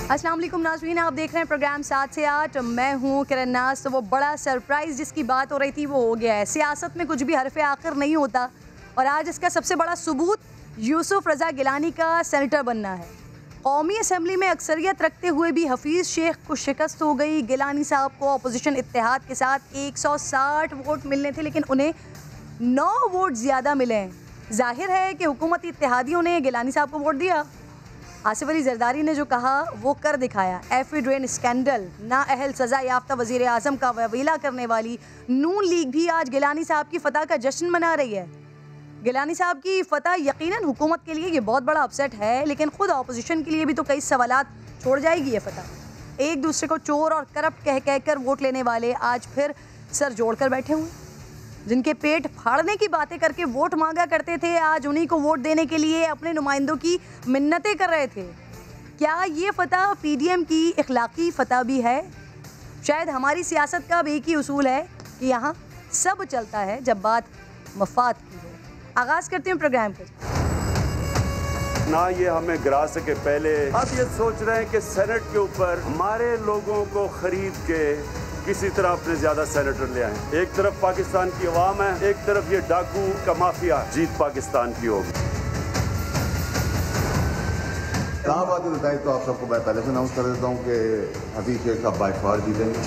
अस्सलाम वालेकुम नाज़रीन, आप देख रहे हैं प्रोग्राम 7 से 8। मैं हूँ किरण नाज। तो वो बड़ा सरप्राइज़ जिसकी बात हो रही थी वो हो गया है। सियासत में कुछ भी हरफ़े आखिर नहीं होता और आज इसका सबसे बड़ा सबूत यूसुफ रज़ा गिलानी का सेनेटर बनना है। कौमी असम्बली में अक्सरियत रखते हुए भी हफीज़ शेख को शिकस्त हो गई। गिलानी साहब को अपोजिशन इत्तेहाद के साथ 160 वोट मिलने थे, लेकिन उन्हें 9 वोट ज़्यादा मिले हैं। जाहिर है कि हुकूमती इत्तेहादियों ने गिलानी साहब को वोट दिया। आसिफ अली जरदारी ने जो कहा वो कर दिखाया। एफिड्रेन स्कैंडल, नाअहल सज़ा याफ्ता वज़ीर आज़म का ववीला करने वाली नून लीग भी आज गिलानी साहब की फ़तह का जश्न मना रही है। गिलानी साहब की फ़तह यकीनन हुकूमत के लिए ये बहुत बड़ा अपसेट है, लेकिन ख़ुद अपोजिशन के लिए भी तो कई सवालात छोड़ जाएगी ये फ़तह। एक दूसरे को चोर और करप्ट कह कर वोट लेने वाले आज फिर सर जोड़ कर बैठे हुए। जिनके पेट फाड़ने की बातें करके वोट मांगा करते थे, आज उन्हीं को वोट देने के लिए अपने नुमाइंदों की मिन्नतें कर रहे थे। क्या ये फ़तह पीडीएम की इखलाकी फ़तह भी है? शायद हमारी सियासत का भी एक ही उसूल है कि यहाँ सब चलता है जब बात मफाद की हो। आगाज़ करते हैं प्रोग्राम का। ना ये हमें गिरा सके पहले, अब ये सोच रहे हैं कि सेनेट के ऊपर हमारे लोगों को खरीद के किसी तरह अपने ज्यादा सेनेटर ले आए। एक तरफ पाकिस्तान की अवाम है, एक तरफ ये डाकू का माफिया। जीत पाकिस्तान की होगी। कहाँ बात बताई तो आप सबको मैं पहले से अनाउंस कर देता हूँ कि हफीज शेख साहब बाय फार जीतेंगे।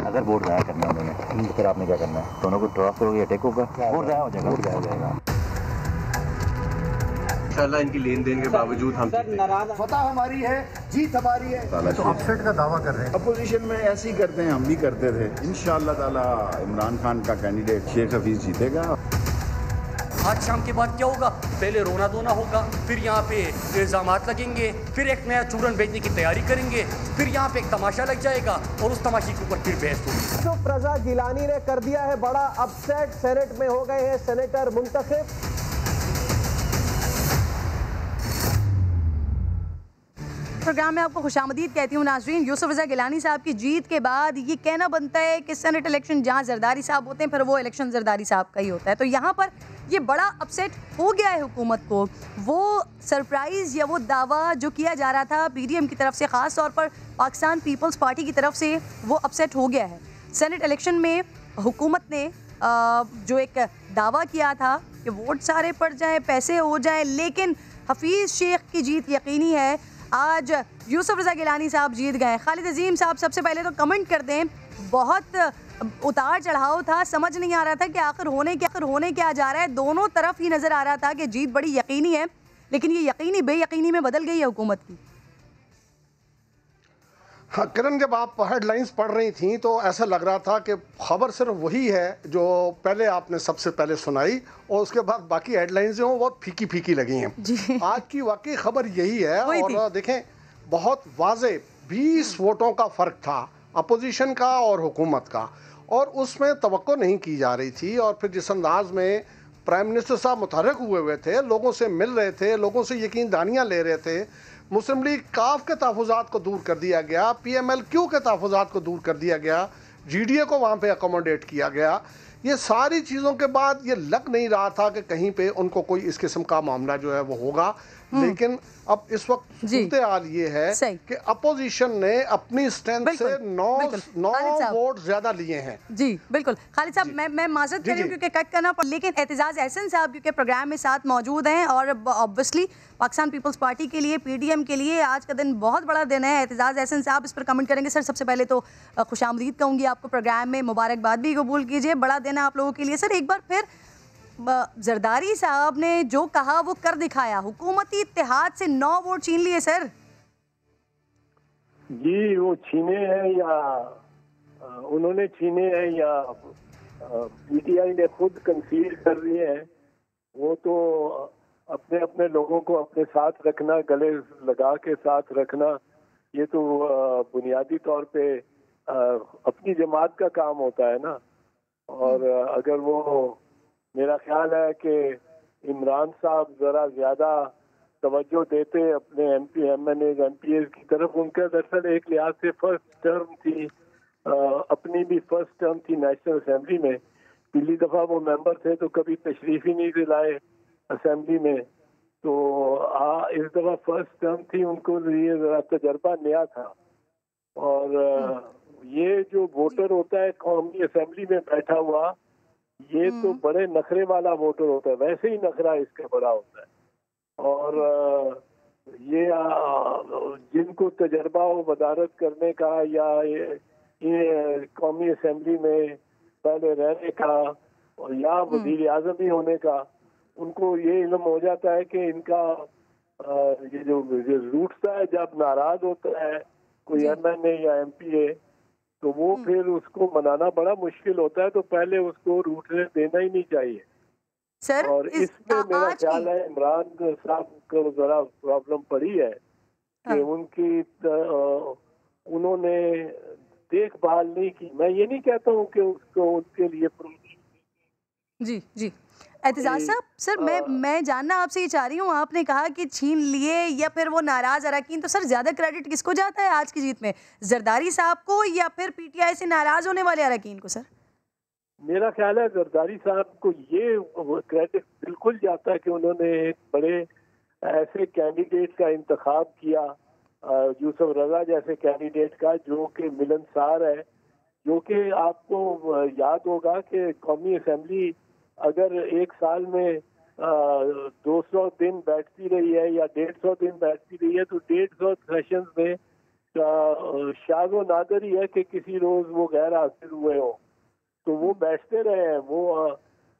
अगर वोट जाया करना है उन्होंने, तो फिर आपने क्या करना है? दोनों को ड्रॉप करोगे या टेक होगा? वोट जाया हो जाएगा, वोट जाया हो जाएगा। इंशाल्लाह इनकी लेन देन के बावजूद हम फतह हमारी है, जीत हमारी है। तो अपसेट का दावा कर रहे हैं। अपोजिशन में ऐसे ही करते हैं, हम भी करते थे। इंशाअल्लाह ताला इमरान खान का कैंडिडेट शेख हफीज जीतेगा। आज शाम के बाद क्या होगा? पहले रोना धोना होगा, फिर यहाँ पे इल्जामात लगेंगे, फिर एक नया चूरन बेचने की तैयारी करेंगे, फिर यहाँ पे एक तमाशा लग जाएगा और उस तमाशे के ऊपर फिर बहस होगी। यूसुफ रज़ा गिलानी ने कर दिया है बड़ा अपसेट। सेनेट में हो गए हैं सेनेटर मुंतखब। प्रोग्राम में आपको खुशामदीद कहती हूँ नाज़रीन। यूसुफ रज़ा गिलानी साहब की जीत के बाद ये कहना बनता है कि सेनेट इलेक्शन जहाँ जरदारी साहब होते हैं फिर वो इलेक्शन जरदारी साहब का ही होता है। तो यहाँ पर ये बड़ा अपसेट हो गया है हुकूमत को। वो सरप्राइज़ या वो दावा जो किया जा रहा था पीडीएम की तरफ से, ख़ास तौर पर पाकिस्तान पीपल्स पार्टी की तरफ से, वो अपसेट हो गया है। सेनेट इलेक्शन में हुकूमत ने जो एक दावा किया था कि वोट सारे पड़ जाएँ, पैसे हो जाएँ, लेकिन हफीज़ शेख की जीत यकीनी है। आज यूसुफ रज़ा गिलानी साहब जीत गए। खालिद अजीम साहब, सबसे पहले तो कमेंट कर दें, बहुत उतार चढ़ाव था, समझ नहीं आ रहा था कि आखिर होने क्या जा रहा है। दोनों तरफ ही नज़र आ रहा था कि जीत बड़ी यकीनी है, लेकिन ये यकीनी बेयकीनी में बदल गई है हुकूमत की। हाँ किरण, जब आप हेडलाइंस पढ़ रही थी तो ऐसा लग रहा था कि खबर सिर्फ वही है जो पहले आपने सबसे पहले सुनाई और उसके बाद बाकी हेडलाइंस जो बहुत फीकी फीकी लगी हैं। आज की वाकई खबर यही है। और देखें, बहुत वाज़े 20 वोटों का फ़र्क था अपोजिशन का और हुकूमत का, और उसमें तवक्को नहीं की जा रही थी। और फिर जिस अंदाज में प्राइम मिनिस्टर साहब मुतहर्रिक हुए थे, लोगों से मिल रहे थे, लोगों से यकीन दहानियाँ ले रहे थे, मुस्लिम लीग काफ के तहफ़्फ़ुज़ात को दूर कर दिया गया, PMLQ के तहफ़्फ़ुज़ात को दूर कर दिया गया, GDA को वहाँ पे अकोमोडेट किया गया। ये सारी चीज़ों के बाद ये लग नहीं रहा था कि कहीं पे उनको कोई इस किस्म का मामला जो है वो होगा। लेकिन अब इस वक्त सूरत हाल ये है कि अपोजिशन ने अपनी स्ट्रेंथ से 9 वोट ज्यादा लिए हैं। जी बिल्कुल खालिद साहब, मैं माजरत कर रही हूँ क्योंकि कट करना पड़ा, लेकिन एतजाज़ अहसन साहब क्योंकि प्रोग्राम में साथ मौजूद हैं और ऑब्वियसली पाकिस्तान पीपल्स पार्टी के लिए, पीडीएम के लिए आज का दिन बहुत बड़ा दिन है। एतजाज़ अहसन साहब इस पर कमेंट करेंगे। सर, सबसे पहले तो खुशामदीद कहूँगी आपको प्रोग्राम में, मुबारकबाद भी कबूल कीजिए, बड़ा दिन है आप लोगों के लिए। सर, एक बार फिर जरदारी साहब ने जो कहा वो कर दिखाया, हुकूमती इत्तेहाद से 9 वोट छीन लिए। सर जी, वो छीने हैं या उन्होंने छीने हैं या पीटीआई ने खुद कंसीड कर लिए हैं, वो तो अपने अपने लोगों को अपने साथ रखना, गले लगा के साथ रखना, ये तो बुनियादी तौर पे अपनी जमात का काम होता है ना। और अगर वो, मेरा ख्याल है कि इमरान साहब ज़रा ज़्यादा तवज्जो देते अपने MP MNA MPs की तरफ। उनका दरअसल एक लिहाज से फर्स्ट टर्म थी, अपनी भी फर्स्ट टर्म थी नेशनल असेंबली में। पिछली दफ़ा वो मेंबर थे तो कभी तशरीफ ही नहीं दिलाए असेंबली में। तो इस दफा फर्स्ट टर्म थी, उनको ये जरा तजर्बा नया था। और ये जो वोटर होता है कौमी असेंबली में बैठा हुआ, ये तो बड़े नखरे वाला वोटर होता है, वैसे ही नखरा इसका बड़ा होता है। और ये जिनको तजर्बा हो वदारत करने का या ये कौमी असेंबली में पहले रहने का और या वजीर आज़म ही होने का, उनको ये इल्म हो जाता है कि इनका ये जो रूठता है, जब नाराज होता है कोई MNA या MPA, तो वो फिर उसको मनाना बड़ा मुश्किल होता है। तो पहले उसको रूठने देना ही नहीं चाहिए सर। और इसमें मेरा ख्याल है इमरान साहब को जरा प्रॉब्लम पड़ी है कि उनकी उन्होंने देखभाल नहीं की। मैं ये नहीं कहता हूँ कि उसको उनके लिए जी जी एतजाज साहब, सर मैं जानना आपसे ये चाह रही हूँ, आपने कहा कि छीन लिए या फिर वो नाराज अरकान, तो सर ज्यादा क्रेडिट किसको जाता है आज की जीत में, जरदारी साहब को या फिर PTI से नाराज होने वाले अरकान को? सर मेरा ख्याल है जरदारी साहब को ये क्रेडिट बिल्कुल जाता है कि उन्होंने एक बड़े ऐसे कैंडिडेट का इंतखाब किया, यूसुफ रजा जैसे कैंडिडेट का, जो कि मिलनसार है, जो कि आपको याद होगा कि कौमी असेंबली अगर एक साल में 200 दिन बैठती रही है या 150 दिन बैठती रही है, तो 150 सेशंस में शाज़ व नादर ही है कि किसी रोज वो गैर हाजिर हुए हो। तो वो बैठते रहे हैं। वो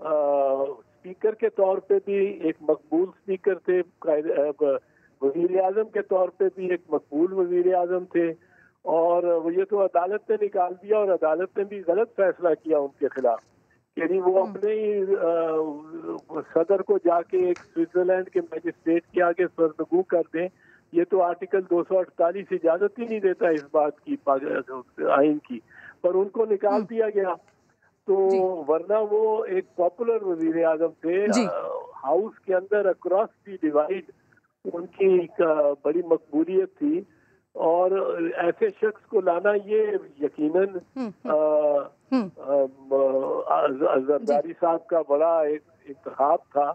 स्पीकर के तौर पे भी एक मकबूल स्पीकर थे, वजीर आज़म के तौर पे भी एक मकबूल वजीर आज़म थे। और ये तो अदालत ने निकाल दिया और अदालत ने भी गलत फैसला किया उनके खिलाफ, यानी वो अपने ही सदर को जाके एक स्विट्जरलैंड के मजिस्ट्रेट के आगे सरगू कर दें। ये तो आर्टिकल 248 इजाजत ही नहीं देता इस बात की, आइन की, पर उनको निकाल दिया गया। तो वरना वो एक पॉपुलर वजीर आजम थे, हाउस के अंदर अक्रॉस दी डिवाइड उनकी बड़ी मकबूलियत थी। और ऐसे शख्स को लाना ये यकीनन जरदारी साहब का बड़ा एक इंतखाब था।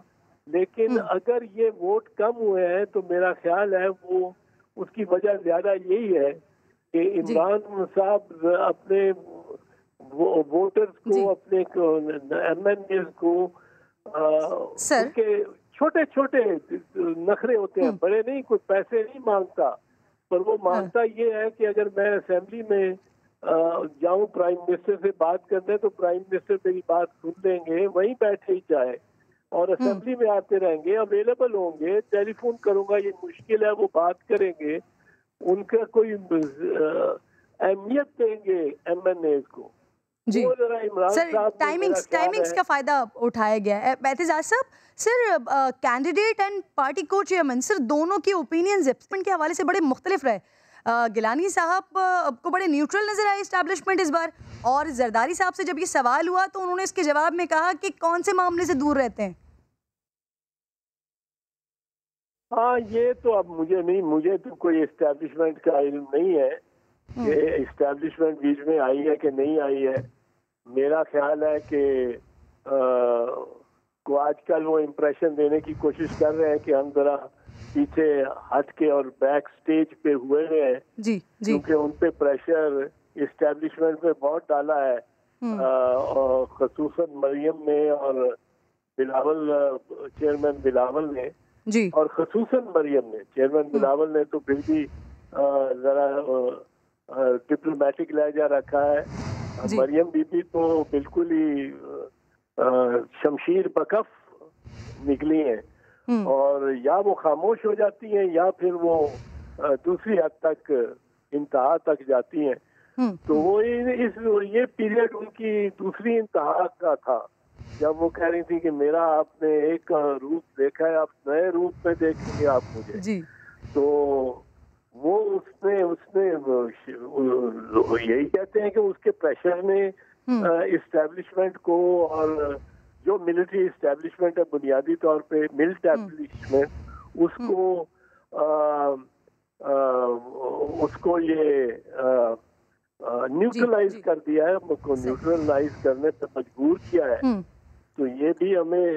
लेकिन अगर ये वोट कम हुए हैं तो मेरा ख्याल है वो उसकी वजह ज्यादा यही है कि इमरान साहब अपने वोटर्स को, अपने MNAs को उनके छोटे छोटे नखरे होते हैं, बड़े नहीं, कोई पैसे नहीं मांगता, पर वो मांगता ये है कि अगर मैं असेंबली में जाऊं प्राइम मिनिस्टर से बात करने, तो प्राइम मिनिस्टर मेरी बात सुन लेंगे, वहीं बैठे ही जाए और असेंबली में आते रहेंगे, अवेलेबल होंगे, टेलीफोन करूंगा ये मुश्किल है, वो बात करेंगे, उनका कोई अहमियत देंगे MNAs को। जी सर, टाइमिंग्स का फायदा उठाया गया है। एतजाज साहब, सर कैंडिडेट एंड पार्टी को चेयरमैन, सर दोनों के ओपिनियंस के हवाले से बड़े मुख्तलिफ रहे। गिलानी साहब को बड़े न्यूट्रल नजर आए इस्टेब्लिशमेंट इस बार, और जरदारी साहब से जब ये सवाल हुआ तो उन्होंने इसके जवाब में कहा कि कौन से मामले से दूर रहते हैं। हाँ, ये तो अब मुझे तो कोई इस्टेब्लिशमेंट का इल्म नहीं है कि इस्टेब्लिशमेंट बीच में आई है कि नहीं आई है। मेरा ख्याल है कि को आजकल वो इम्प्रेशन देने की कोशिश कर रहे हैं कि हम जरा पीछे हट के और बैक स्टेज पे हुए हैं, क्योंकि उन पे प्रेशर इस्टेब्लिशमेंट पे बहुत डाला है, और खसूसन मरियम ने और बिलावल, चेयरमैन बिलावल ने, और खसूसन मरियम ने, चेयरमैन बिलावल ने तो फिर भी जरा डिप्लोमेटिक लहजा रखा है। मरियम बीबी तो बिल्कुल ही शमशीर बकफ निकली हैं, और या वो खामोश हो जाती हैं या फिर वो दूसरी हद तक इंतहा तक जाती हैं। तो वो ये पीरियड उनकी दूसरी इंतहा का था, जब वो कह रही थी कि मेरा आपने एक रूप देखा है, आप नए रूप में देखेंगे आप मुझे। तो वो उसने यही कहते हैं कि उसके प्रेशर ने इस्टेब्लिशमेंट को, और जो मिलिट्री इस्टेब्लिशमेंट है बुनियादी तौर पे मिल इस्टेब्लिशमेंट, उसको ये न्यूट्रलाइज कर दिया है, उसको न्यूट्रलाइज करने पे मजबूर किया है। तो ये भी हमें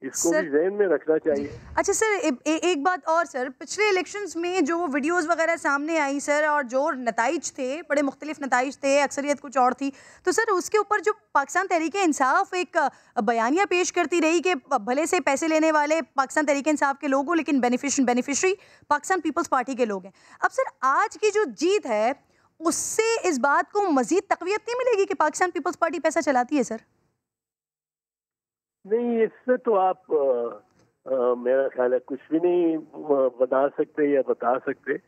इसको भी ज़हन में रखना चाहिए। अच्छा सर, एक बात और सर, पिछले इलेक्शंस में जो वीडियोस वगैरह सामने आई सर, और जो नताइज थे बड़े मुख्तलिफ नताइज थे, अक्सरियत कुछ और थी, तो सर उसके ऊपर जो पाकिस्तान तहरीक इंसाफ एक बयानिया पेश करती रही कि भले से पैसे लेने वाले पाकिस्तान तहरीक इंसाफ के लोग हो, लेकिन बेनिफिशरी पाकिस्तान पीपल्स पार्टी के लोग हैं। अब सर आज की जो जीत है उससे इस बात को मजीद तक़वियत नहीं मिलेगी कि पाकिस्तान पीपल्स पार्टी पैसा चलाती है सर? नहीं, इससे तो आप मेरा ख्याल है कुछ भी नहीं बता सकते या बता सकते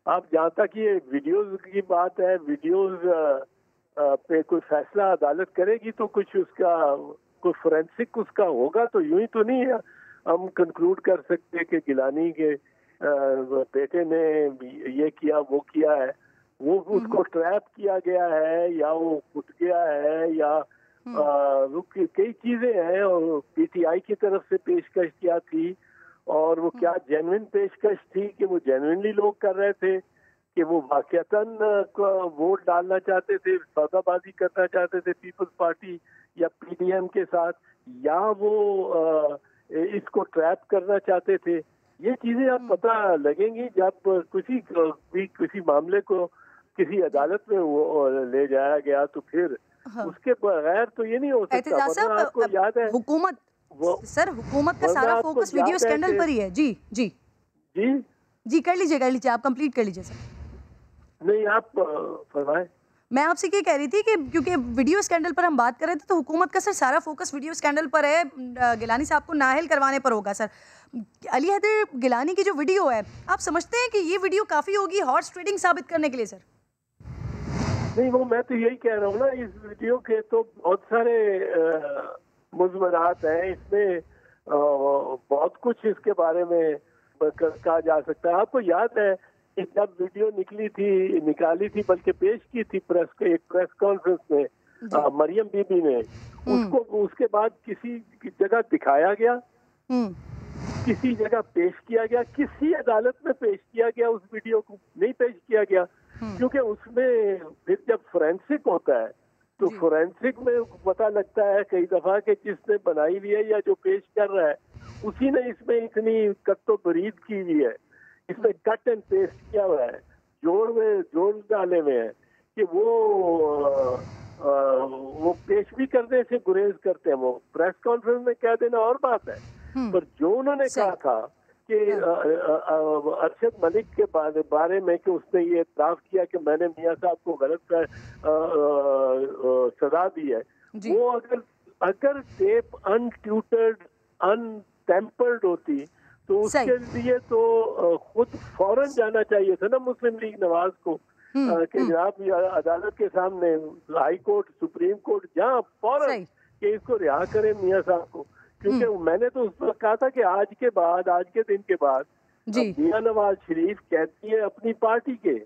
आप। जहाँ तक ये वीडियोस की बात है, वीडियोस पे कोई फैसला अदालत करेगी तो कुछ उसका कोई फोरेंसिक उसका होगा, तो यूं ही तो नहीं है हम कंक्लूड कर सकते कि गिलानी के बेटे ने ये किया वो किया है, वो उसको ट्रैप किया गया है या वो फुट गया है या कई चीजें हैं। और पीटीआई की तरफ से पेशकश क्या थी और वो क्या जेन्युइन पेशकश थी कि वो जेन्युइनली लोग कर रहे थे कि वो वाकयातन वोट डालना चाहते थे, सौदाबाजी करना चाहते थे पीपल्स पार्टी या पीडीएम के साथ, या वो इसको ट्रैप करना चाहते थे। ये चीजें अब पता लगेंगी जब किसी मामले को किसी अदालत में वो ले जाया गया, तो फिर उसके बगैर तो ये नहीं हो सकता। आपको याद है हुकूमत का सारा फोकस वीडियो स्कैंडल पर ही है। जी जी जी जी, कर लीजिए, आप कंप्लीट कर लीजिए सर। नहीं, आप फरमाएं। मैं आपसे ये कह रही थी कि क्योंकि वीडियो स्कैंडल पर हम बात कर रहे थे, तो हुकूमत का सर सारा फोकस वीडियो स्कैंडल पर है, गिलानी साहब को नाअहल करवाने पर होगा सर। अली हैदर गिलानी की जो वीडियो है, आप समझते हैं कि ये वीडियो काफ़ी होगी हॉर्स ट्रेडिंग साबित करने के लिए सर? नहीं, वो मैं तो यही कह रहा हूँ ना, इस वीडियो के तो बहुत सारे मुज़मरात हैं, इसमें बहुत कुछ इसके बारे में कहा जा सकता है। आपको याद है कि जब वीडियो निकाली थी बल्कि पेश की थी एक प्रेस कॉन्फ्रेंस में मरियम बीबी ने, उसके बाद किसी जगह दिखाया गया, किसी जगह पेश किया गया, किसी अदालत में पेश किया गया, उस वीडियो को नहीं पेश किया गया, क्योंकि उसमें फिर जब फोरेंसिक होता है तो फोरेंसिक में पता लगता है कई दफा कि जिसने बनाई हुई है या जो पेश कर रहा है उसी ने इसमें इतनी कत्तो बरीद की हुई है, इसमें कट एंड पेस्ट किया हुआ है, जोड़ डाले हुए हैं कि वो पेश भी करने से गुरेज करते हैं। वो प्रेस कॉन्फ्रेंस में कह देना और बात है, पर जो उन्होंने कहा था कि अरशद मलिक के बारे में कि उसने ये इत्तराफ किया कि मैंने मियां साहब को गलत सजा दी है, वो अगर टेप अनट्यूटर्ड अनटेम्पर्ड होती तो उसके लिए तो खुद फौरन जाना चाहिए था ना मुस्लिम लीग नवाज को कि जनाब अदालत के सामने हाई कोर्ट सुप्रीम कोर्ट जहाँ फौरन कि इसको रिहा करें मियां साहब को, क्योंकि मैंने तो उस वक्त कहा था कि आज के दिन के बाद मियां नवाज शरीफ कहती है अपनी पार्टी के,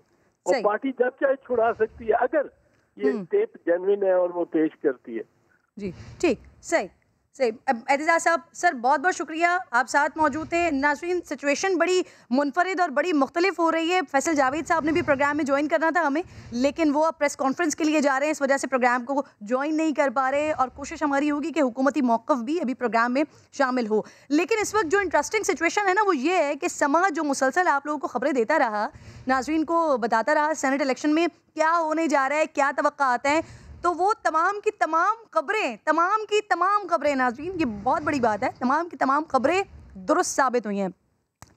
और पार्टी जब चाहे छुड़ा सकती है अगर ये टेप जेन्युइन है और वो पेश करती है। जी ठीक, सही। एतजाज साहब सर बहुत बहुत शुक्रिया, आप साथ मौजूद थे। नाज़रीन, सिचुएशन बड़ी मुनफरिद और बड़ी मुख्तलिफ हो रही है। फैसल जावेद साहब ने भी प्रोग्राम में ज्वाइन करना था हमें, लेकिन वो अब प्रेस कॉन्फ्रेंस के लिए जा रहे हैं, इस वजह से प्रोग्राम को ज्वाइन नहीं कर पा रहे, और कोशिश हमारी होगी कि हुकूमती मौक़िफ़ भी अभी प्रोग्राम में शामिल हो। लेकिन इस वक्त जो इंटरेस्टिंग सिचुएशन है ना, वो ये है कि समाज जो मुसलसल आप लोगों को खबरें देता रहा, नाज़रीन को बताता रहा सेनेट इलेक्शन में क्या होने जा रहा है, क्या तवक्कात हैं, तो वो तमाम की तमाम खबरें नाज़रीन, ये बहुत बड़ी बात है, तमाम की तमाम खबरें दुरुस्त साबित हुई हैं।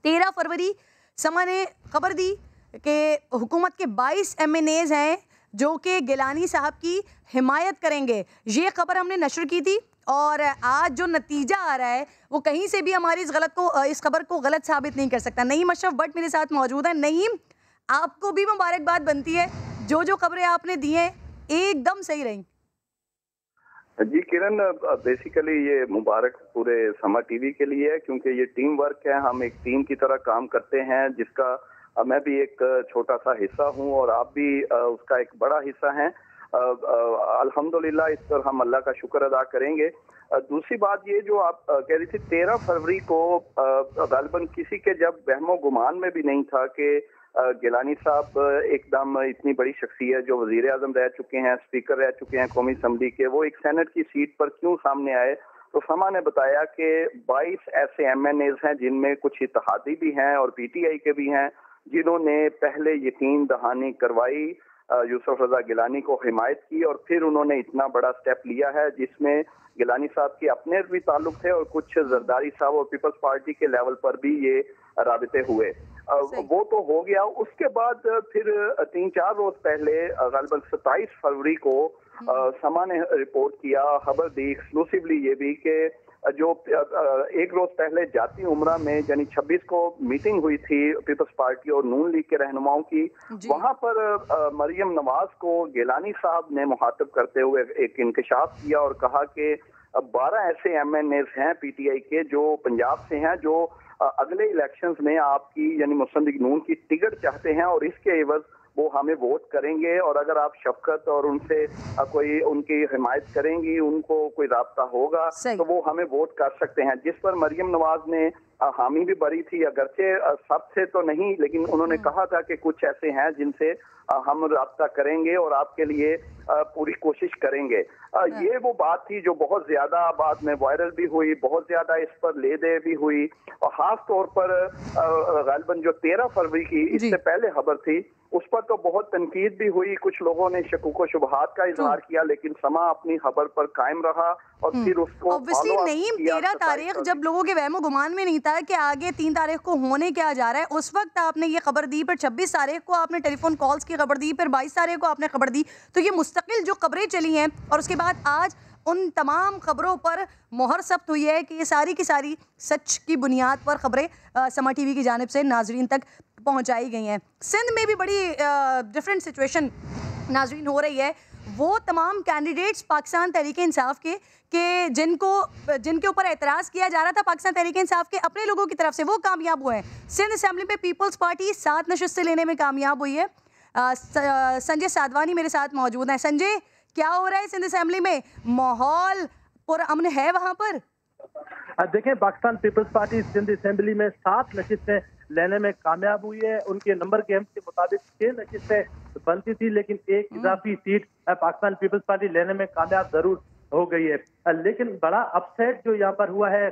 13 फरवरी समा ने खबर दी कि हुकूमत के 22 MNAs हैं जो कि गिलानी साहब की हिमायत करेंगे। ये खबर हमने नशर की थी, और आज जो नतीजा आ रहा है वो कहीं से भी हमारी इस खबर को गलत साबित नहीं कर सकता। नईम अशरफ भट्ट मेरे साथ मौजूद है। नईम, आपको भी मुबारकबाद बनती है, जो खबरें आपने दी हैं एकदम सही रही। जी किरण, बेसिकली ये मुबारक पूरे समा टीवी के लिए है, क्योंकि ये टीम वर्क है, हम एक टीम की तरह काम करते हैं, जिसका मैं भी एक छोटा सा हिस्सा हूं और आप भी उसका एक बड़ा हिस्सा हैं। अल्हम्दुलिल्लाह, इस पर हम अल्लाह का शुक्र अदा करेंगे। दूसरी बात ये जो आप कह रही थी 13 फरवरी को गालिबन किसी के जब वहमो गुमान में भी नहीं था कि गिलानी साहब एकदम इतनी बड़ी शख्सियत जो वजीर आजम रह चुके हैं, स्पीकर रह चुके हैं कौमी असम्बली के, वो एक सेनेट की सीट पर क्यों सामने आए। तो समा ने बताया कि 22 ऐसे MNAs हैं जिनमें कुछ इत्तेहादी भी हैं और PTI के भी हैं, जिन्होंने पहले यकीन दहानी करवाई, यूसुफ रजा गिलानी को हिमायत की और फिर उन्होंने इतना बड़ा स्टेप लिया है जिसमें गिलानी साहब के अपने भी ताल्लुक थे और कुछ जरदारी साहब और पीपल्स पार्टी के लेवल पर भी ये राबिते हुए। वो तो हो गया। उसके बाद फिर 3-4 रोज पहले गलबन 27 फरवरी को समा ने रिपोर्ट किया, खबर दी एक्सक्लूसिवली ये भी कि जो एक रोज पहले जाती उमरा में यानी 26 को मीटिंग हुई थी पीपल्स पार्टी और नून लीग के रहनुमाओं की, वहां पर मरियम नवाज को गिलानी साहब ने मुखातिब करते हुए एक इंकशाफ किया और कहा कि 12 ऐसे MNAs हैं PTI के जो पंजाब से हैं, जो अगले इलेक्शंस में आपकी यानी मुस्लिम लीग नून की टिकट चाहते हैं और इसके एवज वो हमें वोट करेंगे और अगर आप शफकत और उनसे कोई उनकी हिमायत करेंगी, उनको कोई राब्ता होगा तो वो हमें वोट कर सकते हैं। जिस पर मरियम नवाज ने हामी भी भरी थी, अगरचे सबसे तो नहीं, लेकिन उन्होंने कहा था कि कुछ ऐसे हैं जिनसे हम राब्ता करेंगे और आपके लिए पूरी कोशिश करेंगे। ये वो बात थी जो बहुत ज्यादा बाद में वायरल भी हुई, बहुत ज्यादा इस पर ले दे भी हुई और खास तौर पर गालिबन जो 13 फरवरी की इससे पहले खबर थी उस पर तो बहुत तनकीद भी हुई, कुछ लोगों ने शकुक व शुबहात का इजहार किया, लेकिन समा अपनी खबर पर कायम रहा और फिर उसको ऑब्वियसली नहीं। 13 तारीख जब लोगों के वहमो गुमान में नहीं था कि आगे 3 तारीख को होने क्या जा रहा है, उस वक्त आपने ये खबर दी, फिर 26 तारीख को आपने टेलीफोन कॉल्स की खबर दी, फिर 22 तारीख को आपने खबर दी, तो ये मुस्तकिल जो खबरें चली हैं और उसके बाद आज उन तमाम खबरों पर मोहर सख्त हुई है कि ये सारी की सारी सच की बुनियाद पर खबरें समा टीवी की जानिब से नाजरीन तक पहुंचाई गई हैं। सिंध में भी बड़ी डिफरेंट सिचुएशन नाजरीन हो रही है। वो तमाम कैंडिडेट्स पाकिस्तान तहरीक इंसाफ के जिनके ऊपर एतराज़ किया जा रहा था पाकिस्तान तहरीक इंसाफ के अपने लोगों की तरफ से, वो कामयाब हुए हैं। सिंध असेंबली में पीपल्स पार्टी 7 नशिस्तें लेने में कामयाब हुई है। संजय साधवानी मेरे साथ मौजूद हैं। संजय, क्या हो रहा है सिंध असेंबली में? माहौल पुरअमन है वहाँ पर? देखें, Pakistan People's Party Sindh assembly में 7 नशिस्तें लेने में कामयाब हुई है। उनके नंबर गेम के मुताबिक 6 नशिस्तें बनती थी, लेकिन एक इजाफी सीट पाकिस्तान पीपल्स पार्टी लेने में कामयाब जरूर हो गई है। लेकिन बड़ा अपसेट जो यहाँ पर हुआ है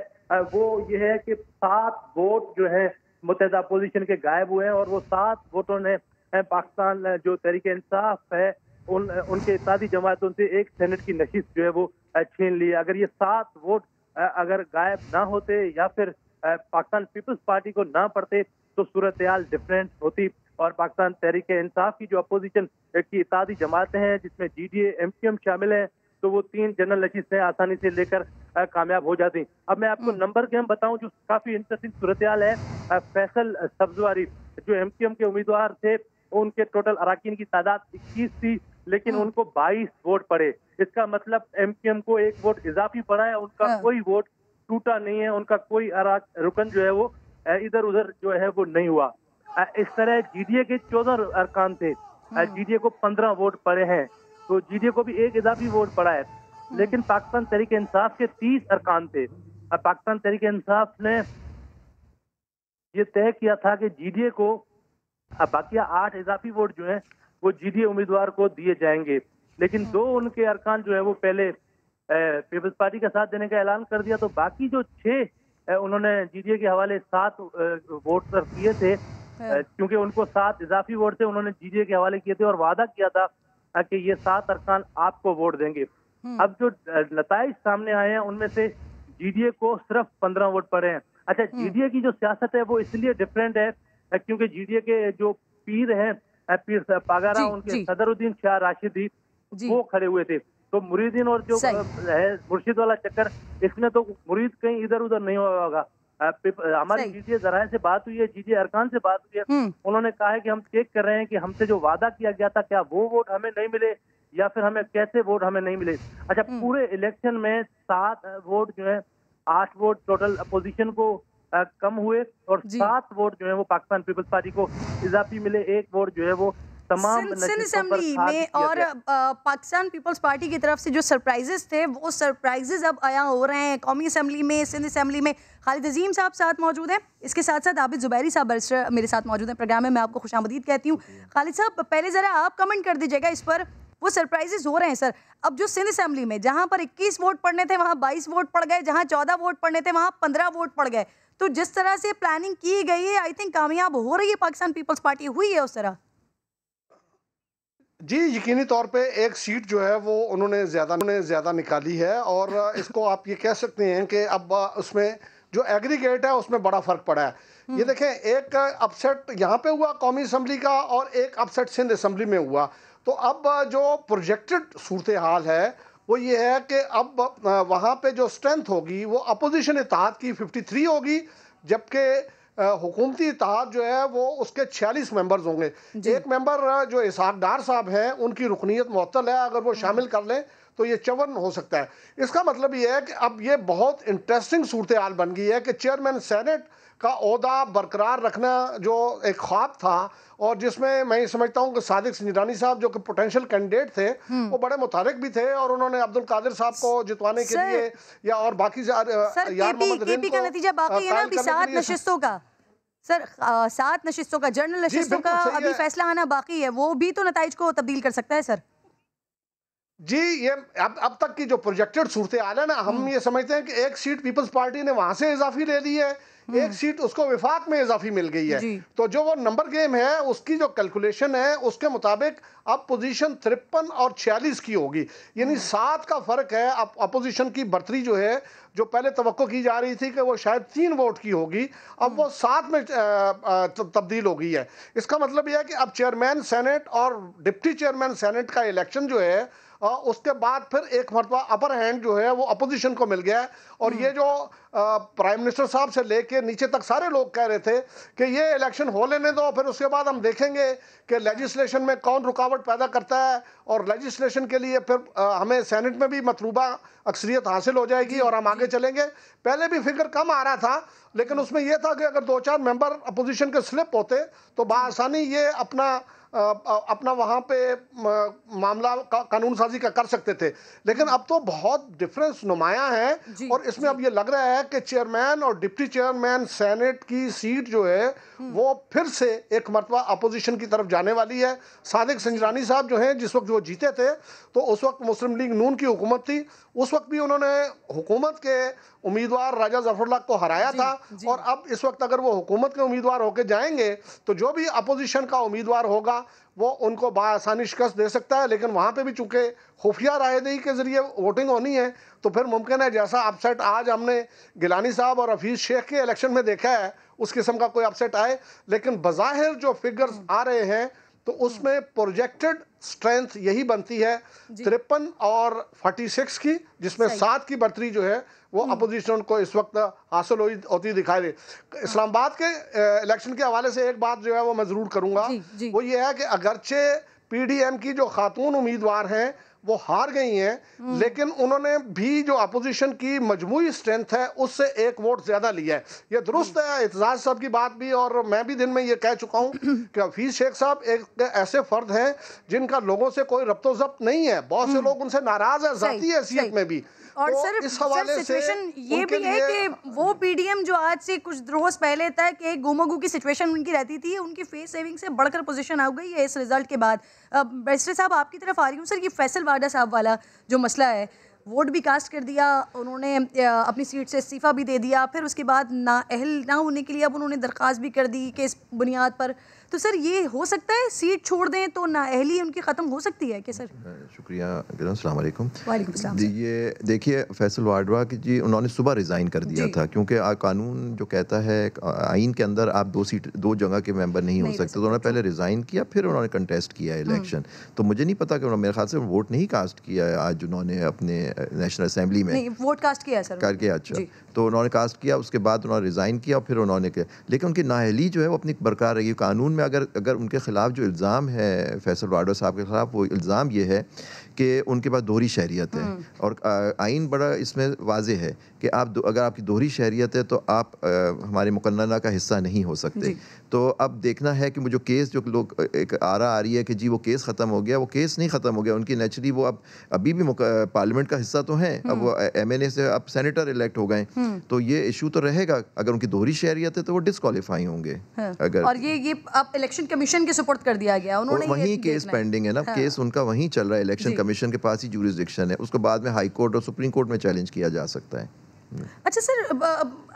वो ये है कि 7 वोट जो है मुत्तहिदा अपोजिशन के गायब हुए हैं और वो 7 वोटों ने पाकिस्तान जो तहरीक इंसाफ है उनके इत्तेहादी जमातों से एक सेनेट की नशिस्त जो है वो छीन ली। अगर ये 7 वोट अगर गायब ना होते या फिर पाकिस्तान पीपल्स पार्टी को ना पड़ते तो सूरत हाल डिफरेंट होती और पाकिस्तान तहरीक इंसाफ की जो अपोजिशन की इत्तेहादी जमातें हैं जिसमें GDA MQM शामिल हैं तो वो 3 जनरल नशिस्तें आसानी से लेकर कामयाब हो जाती। अब मैं आपको नंबर गेम बताऊं जो काफी इंटरेस्टिंग सूरत हाल है। फैसल सब्जवारी जो MQM के उम्मीदवार थे, उनके टोटल अराकीन की तादाद 21 थी, लेकिन उनको 22 वोट पड़े। इसका मतलब MQM को 1 वोट इजाफी पड़ा है, उनका कोई वोट टूटा नहीं है, उनका कोई रुकन जो है वो इधर उधर जो है वो नहीं हुआ। इस तरह GDA के 14 अरकान थे, GDA को 15 वोट पड़े हैं, तो GDA को भी 1 इजाफी वोट पड़ा है। लेकिन पाकिस्तान तहरीक इंसाफ के 30 अरकान थे। पाकिस्तान तहरीक इंसाफ ने ये तय किया था कि GDA को बाकी 8 इजाफी वोट जो है वो GDA उम्मीदवार को दिए जाएंगे, लेकिन 2 उनके अरकान जो है वो पहले पीपल्स पार्टी का साथ देने का ऐलान कर दिया, तो बाकी जो 6 उन्होंने GDA के हवाले 7 वोट सर्व किए थे, क्योंकि उनको 7 इजाफी वोट थे, उन्होंने GDA के हवाले किए थे और वादा किया था कि ये 7 अरकान आपको वोट देंगे। अब जो नताइज सामने आए हैं उनमें से GDA को सिर्फ 15 वोट पड़े हैं। अच्छा, GDA की जो सियासत है वो इसलिए डिफरेंट है क्योंकि GDA के जो पीर हैं, पीर पागारा, उनके सदरुद्दीन शाह राशिदी वो खड़े हुए थे, तो मुरीदीन और जो है मुर्शिद वाला चक्कर, इसमें तो मुरीद कहीं इधर उधर नहीं होगा। हमारी GDA जराए से बात हुई है, GDA अरकान से बात हुई है, उन्होंने कहा है कि हम चेक कर रहे हैं कि हमसे जो वादा किया गया था क्या वो वोट हमें नहीं मिले या फिर हमें कैसे वोट हमें नहीं मिले। अच्छा, पूरे इलेक्शन में 7 वोट जो है 8 वोट टोटल अपोजिशन को कम हुए और 7 वोट जो है वो पाकिस्तान पीपल्स पार्टी को इजाफी मिले। 1 वोट जो है वो तमाम सिंध असेंबली में और पाकिस्तान पीपल्स पार्टी की तरफ से जो सरप्राइजेस थे वो सरप्राइजेस अब आया हो रहे हैं। कौमी असेंबली में, सिंध असेंबली में खालिद अजीम साहब साथ मौजूद हैं, इसके साथ साथ आबिद जुबैरी साहब बैरिस्टर मेरे साथ मौजूद हैं प्रोग्राम में। मैं आपको खुशामदीद कहती हूँ। खालिद साहब, पहले ज़रा आप कमेंट कर दीजिएगा इस पर वो सरप्राइजेस हो रहे हैं सर। अब जो सिंध असेंबली में जहां पर 21 वोट पड़ने थे वहां 22 वोट पड़ गए, जहां 14 वोट पड़ने थे वहां 15 वोट पड़ गए। तो जिस तरह से प्लानिंग की गई है, आई थिंक कामयाब हो रही है पाकिस्तान पीपल्स पार्टी, हुई है उस तरह। जी, यकीनी तौर पे एक सीट जो है वो उन्होंने ज़्यादा निकाली है, और इसको आप ये कह सकते हैं कि अब उसमें जो एग्रीगेट है उसमें बड़ा फ़र्क पड़ा है। ये देखें, एक अपसेट यहाँ पे हुआ कौमी असम्बली का और एक अपसेट सिंध असम्बली में हुआ। तो अब जो प्रोजेक्टेड सूरत हाल है वो ये है कि अब वहाँ पे जो स्ट्रेंथ होगी वो अपोजिशन इत्तेहाद की 53 होगी, जबकि हुकूमती इत्तेहाद जो है वो उसके 46 मेंबर्स होंगे। एक मेंबर जो इसहाक डार साहब हैं उनकी रुकनीत मुअत्तल है, अगर वो शामिल कर लें तो ये 54 हो सकता है। इसका मतलब ये है कि अब ये बहुत इंटरेस्टिंग सूरत हाल बन गई है कि चेयरमैन सेनेट का ओहदा बरकरार रखना जो एक ख्वाब था, और जिसमें मैं ये समझता हूँ कि सादिक सिंजरानी साहब जो कि पोटेंशियल कैंडिडेट थे वो बड़े मुतारिक भी थे, और उन्होंने अब्दुल कादिर साहब को जितवाने के लिए या और बाकी केपी का नतीजा बाकी है ना अभी 7 नशिस्तों का सर, 7 नशिस्तों का, जनरल नशिस्तों का अभी फैसला आना बाकी है, वो भी तो नताइज को तब्दील कर सकता है सर। जी, ये अब तक की जो प्रोजेक्टेड सूरत हाल है ना, हम ये समझते हैं कि एक सीट पीपल्स पार्टी ने वहां से इजाफी ले ली है, एक सीट उसको विफाक में इजाफी मिल गई है। तो जो वो नंबर गेम है उसकी जो कैलकुलेशन है उसके मुताबिक अब पोजीशन 53 और 46 की होगी, यानी 7 का फर्क है। अब अपोजिशन की बढ़तरी जो है, जो पहले तवक्को की जा रही थी कि वो शायद 3 वोट की होगी, अब वो 7 में तब्दील हो गई है। इसका मतलब यह है कि अब चेयरमैन सेनेट और डिप्टी चेयरमैन सेनेट का इलेक्शन जो है उसके बाद फिर एक मरतबा अपर हैंड जो है वो अपोजिशन को मिल गया है। और ये जो प्राइम मिनिस्टर साहब से लेके नीचे तक सारे लोग कह रहे थे कि ये इलेक्शन हो लेने दो, फिर उसके बाद हम देखेंगे कि लेजिस्लेशन में कौन रुकावट पैदा करता है, और लेजिस्लेशन के लिए फिर हमें सेनेट में भी मतलूबा अक्सरियत हासिल हो जाएगी और हम आगे चलेंगे। पहले भी फिगर कम आ रहा था, लेकिन उसमें यह था कि अगर 2-4 मेंबर अपोजिशन के स्लिप होते तो बाआसानी ये अपना वहाँ पे मामला कानून साजी का कर सकते थे। लेकिन अब तो बहुत डिफरेंस नुमाया है, और इसमें अब ये लग रहा है कि चेयरमैन और डिप्टी चेयरमैन सेनेट की सीट जो है वो फिर से एक मरतबा अपोजिशन की तरफ जाने वाली है। सादिक सिंजरानी साहब जो हैं, जिस वक्त वो जीते थे तो उस वक्त मुस्लिम लीग नून की हुकूमत थी, उस वक्त भी उन्होंने हुकूमत के उम्मीदवार राजा ज़फ़रुल्लाह को हराया था, और अब इस वक्त अगर वो हुकूमत के उम्मीदवार होकर जाएंगे तो जो भी अपोजिशन का उम्मीदवार होगा वो उनको बाआसानी शिकस्त दे सकता है। लेकिन वहाँ पे भी चूँकि खुफिया रायदही के ज़रिए वोटिंग होनी है, तो फिर मुमकिन है जैसा अपसेट आज हमने गिलानी साहब और हफीज़ शेख के इलेक्शन में देखा है उस किस्म का कोई अपसेट आए। लेकिन बज़ाहिर जो फिगर्स आ रहे हैं तो उसमें प्रोजेक्टेड स्ट्रेंथ यही बनती है 53 और 46 की, जिसमें 7 की बढ़तरी जो है वो अपोजिशन को इस वक्त हासिल होती दिखाई दे। इस्लामाबाद के इलेक्शन के हवाले से एक बात जो है वो मैं ज़रूर करूँगा, वो ये है कि अगरचे PDM की जो खातून उम्मीदवार हैं वो हार गई हैं, लेकिन उन्होंने भी जो अपोजिशन की मजमूई स्ट्रेंथ है उससे 1 वोट ज़्यादा लिया है। ये दुरुस्त है एतजाज साहब की बात भी, और मैं भी दिन में ये कह चुका हूँ कि हफीज़ शेख साहब एक ऐसे फ़र्द हैं जिनका लोगों से कोई रब्तो ज़ब्त नहीं है, बहुत से लोग उनसे नाराज़ है ज़ाती हैसियत में भी। और तो सर इस हवाले सिचुएशन ये भी है कि वो PDM जो आज से कुछ रोज पहले तक एक गुमगू की सिचुएशन उनकी रहती थी, उनकी फेस सेविंग से बढ़कर पोजीशन आ गई है इस रिजल्ट के बाद। बैरिस्टर साहब आपकी तरफ आ रही हूँ सर, ये फैसल वाडा साहब वाला जो मसला है, वोट भी कास्ट कर दिया उन्होंने, अपनी सीट से इस्तीफ़ा भी दे दिया, फिर उसके बाद नाअहल ना होने के लिए अब उन्होंने दरख्वास्त भी कर दी कि इस बुनियाद पर, तो सर ये हो सकता है सीट छोड़ दें तो नाअहली उनकी ख़त्म हो सकती है क्या सर? शुक्रिया, अस्सलाम वालेकुम। वालेकुम सलाम। ये देखिए फैसल वाडवा की जी उन्होंने सुबह रिज़ाइन कर दिया था, क्योंकि कानून जो कहता है आइन के अंदर आप 2 जगह के मेंबर नहीं हो सकते, तो उन्होंने पहले रिज़ाइन किया, फिर उन्होंने कंटेस्ट किया इलेक्शन। तो मुझे नहीं पता कि उन्होंने, मेरे ख्याल से वोट नहीं कास्ट किया है आज उन्होंने अपने नेशनल असेंबली में। नहीं, वोट कास्ट किया सर करके, अच्छा तो उन्होंने कास्ट किया, उसके बाद उन्होंने रिज़ाइन किया, फिर उन्होंने किया, लेकिन उनकी नाअहली जो है वो अपनी बरकरार रही। कानून में अगर उनके खिलाफ जो इल्ज़ाम है फैसल वाडवा साहब के खिलाफ, वो इल्ज़ाम ये है कि उनके पास दोहरी शहरियत है, और आइन बड़ा इसमें वाज़ेह है कि अगर आपकी दोहरी शहरियत है तो आप हमारे मुकन्नना का हिस्सा नहीं हो सकते। तो अब देखना है कि वो जो केस जो लोग एक आरा आ रही है कि जी वो केस ख़त्म हो गया, वो केस नहीं ख़त्म हो गया। उनकी नेचुरली वो अभी भी पार्लियामेंट का हिस्सा तो हैं, अब वो MNA से अब सेनेटर इलेक्ट हो गए, तो ये इशू तो रहेगा। अगर उनकी दोहरी शहरियत है तो वो डिस्क्वालीफाई होंगे। अगर और ये अब अब इलेक्शन कमीशन के सुपुर्द कर दिया गया, उन्होंने वहीं केस पेंडिंग है ना, केस उनका वहीं चल रहा है, इलेक्शन कमीशन के पास ही ज्यूरिसडिक्शन है, उसको बाद में हाई कोर्ट और सुप्रीम कोर्ट में चैलेंज किया जा सकता है। अच्छा सर,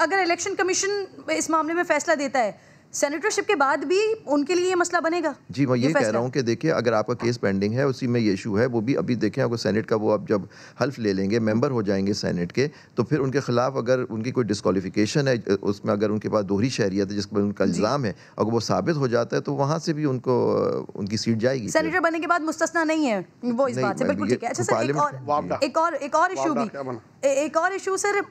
अगर इलेक्शन कमीशन इस मामले में फैसला देता है, सेनेटरशिप के बाद भी उनके लिए ये मसला बनेगा? जी मैं ये कह रहा हूँ कि देखिए अगर आपका केस पेंडिंग है उसी में ये इशू है, वो भी अभी देखें आपको सेनेट का वो अब जब हल्फ ले लेंगे, मेंबर हो जाएंगे सेनेट के, तो फिर उनके खिलाफ अगर उनकी कोई डिस्क्वालिफिकेशन है उसमें, अगर उनके पास दोहरी शहरियत है जिस पर उनका इल्ज़ाम है, अगर वो साबित हो जाता है तो वहाँ से भी उनको उनकी सीट जाएगी। सेनेटर बनने के बाद मुस्तस्ना नहीं है वो इस बात से, बिल्कुल ठीक है। अच्छा सर, एक और इशू सर,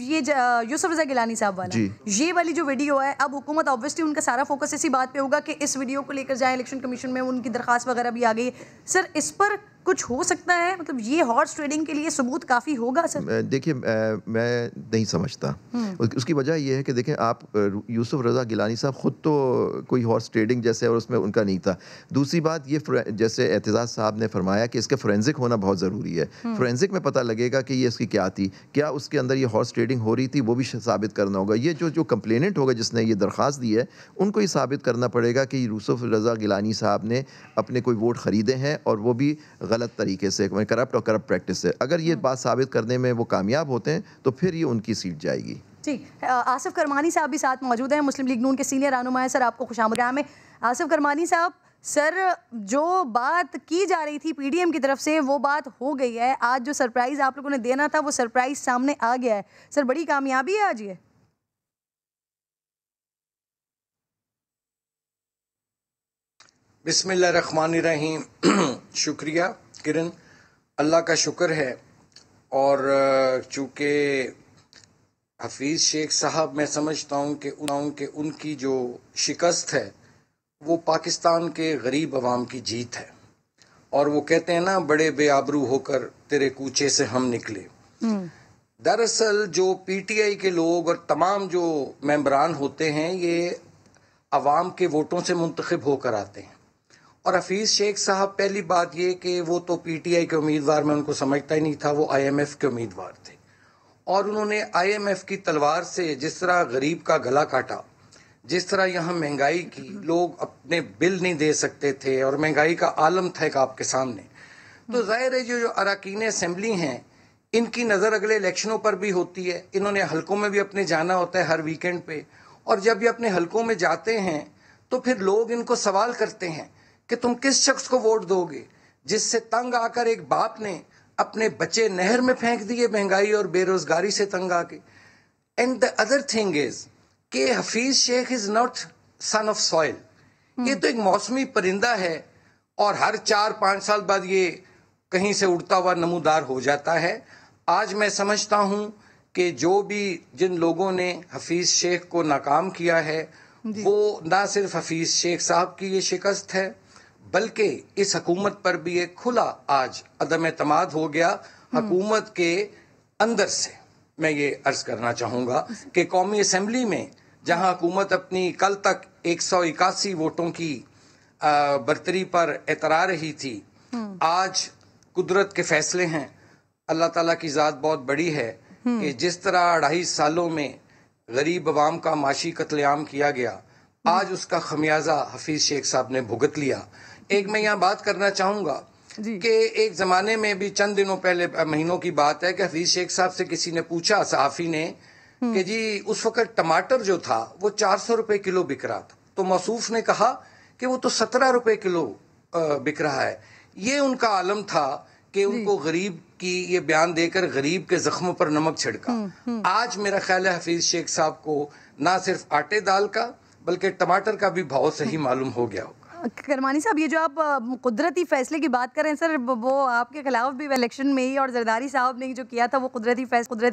ये यूसुफ रज़ा गिलानी साहब वाला, ये वाली जो वीडियो है, अब हुकूमत ऑब्वियसली उनका सारा फोकस इसी बात पे होगा कि इस वीडियो को लेकर जाए इलेक्शन कमीशन में, उनकी दरखास्त वगैरह भी आ गई सर, इस पर कुछ हो सकता है? मतलब ये हॉर्स ट्रेडिंग के लिए सबूत काफ़ी होगा सर? देखिए मैं नहीं समझता, उसकी वजह ये है कि देखें आप यूसुफ रज़ा गिलानी साहब ख़ुद तो कोई हॉर्स ट्रेडिंग जैसे और उसमें उनका नहीं था। दूसरी बात ये जैसे एतजाज़ साहब ने फरमाया कि इसके फोरेंसिक होना बहुत ज़रूरी है, फोरेंसिक में पता लगेगा कि ये इसकी क्या थी, क्या उसके अंदर ये हॉर्स ट्रेडिंग हो रही थी, वो भी साबित करना होगा। ये जो कंप्लेनेंट होगा जिसने ये दरख्वास्त दी है, उनको ये साबित करना पड़ेगा कि यूसुफ रज़ा गिलानी साहब ने अपने कोई वोट ख़रीदे हैं और वो भी गलत तरीके से, करप्ट और करप्ट प्रैक्टिस से। अगर ये बात साबित करने में वो कामयाब होते हैं तो फिर ये उनकी सीट जाएगी। ठीक, आसिफ करमानी साहब भी साथ मौजूद हैं, मुस्लिम लीग नून के सीनियर रहनुमा हैं। सर आपको खुशामदीद में। आसिफ करमानी साहब, सर जो बात की जा रही थी पीडीएम की तरफ से वो बात हो गई है, आज जो सरप्राइज़ आप लोगों ने देना था वो सरप्राइज़ सामने आ गया है। सर बड़ी कामयाबी है आज ये? बिस्मिल्लाहिर्रहमानिर्रहीम। शुक्रिया किरण, अल्लाह का शुक्र है। और चूँकि हफीज़ शेख साहब, मैं समझता हूँ कि उनकी जो शिकस्त है वो पाकिस्तान के गरीब अवाम की जीत है। और वो कहते हैं ना, बड़े बेआबरू होकर तेरे कूचे से हम निकले। दरअसल जो पीटीआई के लोग और तमाम जो मेंबरान होते हैं ये अवाम के वोटों से मुंतखब होकर आते हैं। और हफीज़ शेख साहब, पहली बात ये कि वो तो पीटीआई के उम्मीदवार, मैं उनको समझता ही नहीं था, वो आईएमएफ के उम्मीदवार थे। और उन्होंने आईएमएफ की तलवार से जिस तरह गरीब का गला काटा, जिस तरह यहाँ महंगाई की, लोग अपने बिल नहीं दे सकते थे और महंगाई का आलम था एक आपके सामने, तो जाहिर है जो अरकान असेंबली हैं इनकी नज़र अगले इलेक्शनों पर भी होती है। इन्होंने हलकों में भी अपने जाना होता है हर वीकेंड पे, और जब ये अपने हलकों में जाते हैं तो फिर लोग इनको सवाल करते हैं कि तुम किस शख्स को वोट दोगे, जिससे तंग आकर एक बाप ने अपने बच्चे नहर में फेंक दिए महंगाई और बेरोजगारी से तंग आके। And the other thing is कि Hafeez Sheikh is not son of soil. ये तो एक मौसमी परिंदा है और हर 4-5 साल बाद ये कहीं से उड़ता हुआ नमूदार हो जाता है। आज मैं समझता हूं कि जो भी जिन लोगों ने हफीज शेख को नाकाम किया है वो ना सिर्फ हफीज शेख साहब की ये शिकस्त है, बल्कि इस हुकूमत पर भी एक खुला आज अदम एतमाद हो गया हुकूमत के अंदर से। मैं ये अर्ज करना चाहूँगा कि कौमी असम्बली में जहाँ हुकूमत अपनी कल तक 181 वोटों की बरतरी पर एतरा रही थी, आज कुदरत के फैसले हैं। अल्लाह ताला की ज़ात बहुत बड़ी है कि जिस तरह 2.5 सालों में गरीब अवाम का माशी कत्लेआम किया गया, आज उसका खमियाजा हफीज शेख साहब ने भुगत लिया। एक मैं यहाँ बात करना चाहूँगा कि एक ज़माने में भी चंद दिनों पहले, महीनों की बात है, कि हफीज शेख साहब से किसी ने पूछा, सहाफ़ी ने, कि जी उस वक्त टमाटर जो था वो 400 रुपए किलो बिक रहा था, तो मौसूफ ने कहा कि वो तो 17 रुपए किलो बिक रहा है। ये उनका आलम था कि उनको गरीब की ये बयान देकर गरीब के जख्मों पर नमक छिड़का। आज मेरा ख्याल है हफीज शेख साहब को ना सिर्फ आटे दाल का बल्कि टमाटर का भी भाव सही मालूम हो गया होगा। करमानी साहब, ये जो आप कुदरती फैसले की बात कर रहे हैं सर, वो आपके खिलाफ भी इलेक्शन में ही और जरदारी साहब ने जो किया था वो कुदरती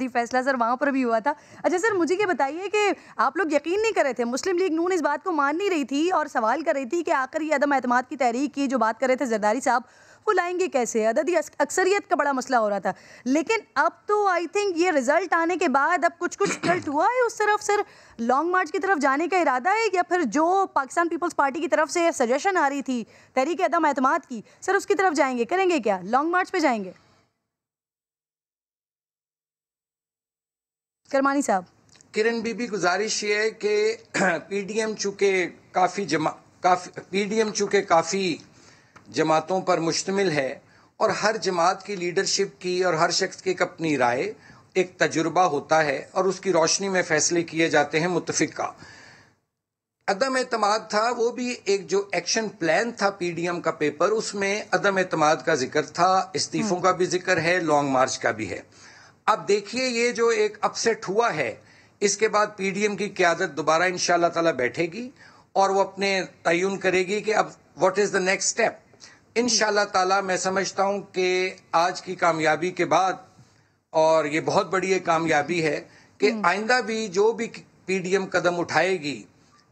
फैसला सर वहाँ पर भी हुआ था। अच्छा सर, मुझे ये बताइए कि आप लोग यकीन नहीं कर रहे थे, मुस्लिम लीग नून इस बात को मान नहीं रही थी और सवाल कर रही थी कि आखिर ये अदम एतमाद की तहरीक की जो बात कर रहे थे जरदारी साहब, वो लाएंगे कैसे? अददी अक्सरियत का बड़ा मसला हो रहा था। लेकिन अब तो आई थिंक ये रिजल्ट आने के बाद अब कुछ रिजल्ट हुआ है उस तरफ सर, लॉन्ग मार्च की तरफ जाने का इरादा है, या फिर जो पाकिस्तान पीपल्स पार्टी की तरफ से सजेशन आ रही थी तहरीक अदम एतमाद की, सर उसकी तरफ जाएंगे, करेंगे क्या, लॉन्ग मार्च पे जाएंगे? करमानी साहब। किरण बीबी, गुजारिश ये है कि पीडीएम चूँकि पीडीएम चूंकि काफ़ी जमातों पर मुश्तमिल है और हर जमात की लीडरशिप की और हर शख्स की एक अपनी राय, एक तजुर्बा होता है और उसकी रोशनी में फैसले किए जाते हैं मुत्तफिक का। अदम एतमाद था, वो भी एक जो एक्शन प्लान था पीडीएम का पेपर, उसमें अदम एतमाद का जिक्र था, इस्तीफों का भी जिक्र है, लॉन्ग मार्च का भी है। अब देखिए ये जो एक अपसेट हुआ है, इसके बाद पीडीएम की क़यादत दोबारा इंशाअल्लाह ताला बैठेगी और वो अपने तयन करेगी कि अब what is the next step. इंशाअल्लाह ताला मैं समझता हूं कि आज की कामयाबी के बाद, और ये बहुत बड़ी एक कामयाबी है कि आइंदा भी जो भी पीडीएम कदम उठाएगी,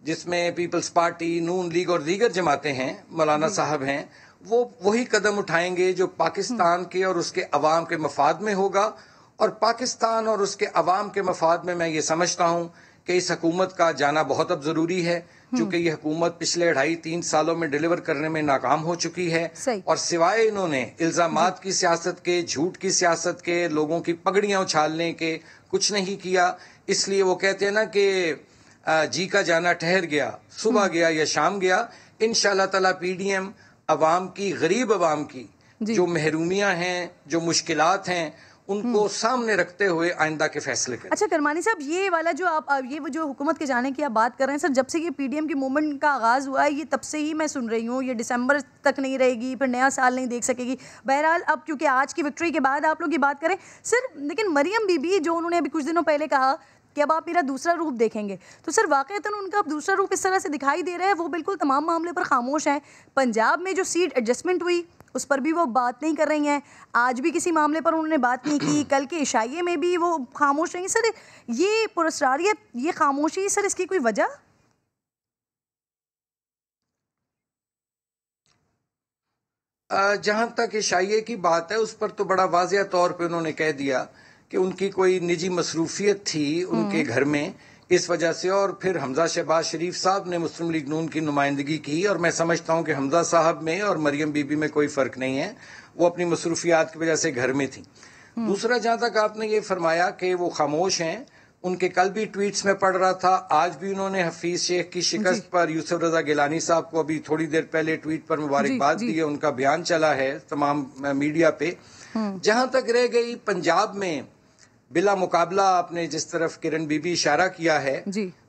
जिसमें पीपल्स पार्टी, नून लीग और दीगर जमातें हैं, मौलाना साहब हैं, वो वही कदम उठाएंगे जो पाकिस्तान के और उसके अवाम के मफाद में होगा। और पाकिस्तान और उसके अवाम के मफाद में मैं ये समझता हूँ कि इस हुकूमत का जाना बहुत अब ज़रूरी है, क्योंकि ये हुकूमत पिछले 2.5-3 सालों में डिलीवर करने में नाकाम हो चुकी है। और सिवाय इन्होंने इल्ज़ामात की सियासत के, झूठ की सियासत के, लोगों की पगड़ियाँ उछालने के कुछ नहीं किया। इसलिए वो कहते हैं ना कि जी का जाना ठहर गया, सुबह गया या शाम गया। इंशाअल्लाह ताला पीडीएम अवाम की, गरीब अवाम की जो महरूमियाँ हैं, जो मुश्किलात हैं, उनको सामने रखते हुए आइंदा के फैसले करें। अच्छा करमानी साहब, ये वाला जो आप ये वो जो हुकूमत के जाने की आप बात कर रहे हैं सर, जब से ये पीडीएम की मूवमेंट का आगाज़ हुआ है, ये तब से ही मैं सुन रही हूँ ये दिसंबर तक नहीं रहेगी, फिर नया साल नहीं देख सकेगी। बहरहाल अब क्योंकि आज की विक्ट्री के बाद आप लोग ये बात करें सर, लेकिन मरियम बीबी जो उन्होंने अभी कुछ दिनों पहले कहा कि अब आप मेरा दूसरा रूप देखेंगे, तो सर वाकईतन उनका अब दूसरा रूप इस तरह से दिखाई दे रहा है, वो बिल्कुल तमाम मामले पर खामोश हैं। पंजाब में जो सीट एडजस्टमेंट हुई उस पर भी वो बात नहीं कर रही हैं, आज भी किसी मामले पर उन्होंने बात नहीं की, कल के इशाइये में भी वो खामोश रही। सर ये पुरस्कारियत, ये खामोशी, सर इसकी कोई वजह? जहां तक इशाइये की बात है, उस पर तो बड़ा वाज़िया तौर पे उन्होंने कह दिया कि उनकी कोई निजी मसरूफियत थी उनके घर में, इस वजह से। और फिर हमजा शहबाज शरीफ साहब ने मुस्लिम लीग नून की नुमाइंदगी की, और मैं समझता हूं कि हमजा साहब में और मरियम बीबी में कोई फ़र्क नहीं है, वो अपनी मसरूफियात की वजह से घर में थी। दूसरा, जहां तक आपने ये फरमाया कि वो खामोश हैं, उनके कल भी ट्वीट्स में पढ़ रहा था, आज भी उन्होंने हफीज शेख की शिकस्त पर यूसुफ रजा गिलानी साहब को अभी थोड़ी देर पहले ट्वीट पर मुबारकबाद दी है, उनका बयान चला है तमाम मीडिया पे। जहां तक रह गई पंजाब में बिला मुकाबला, आपने जिस तरफ किरण बीबी इशारा किया है,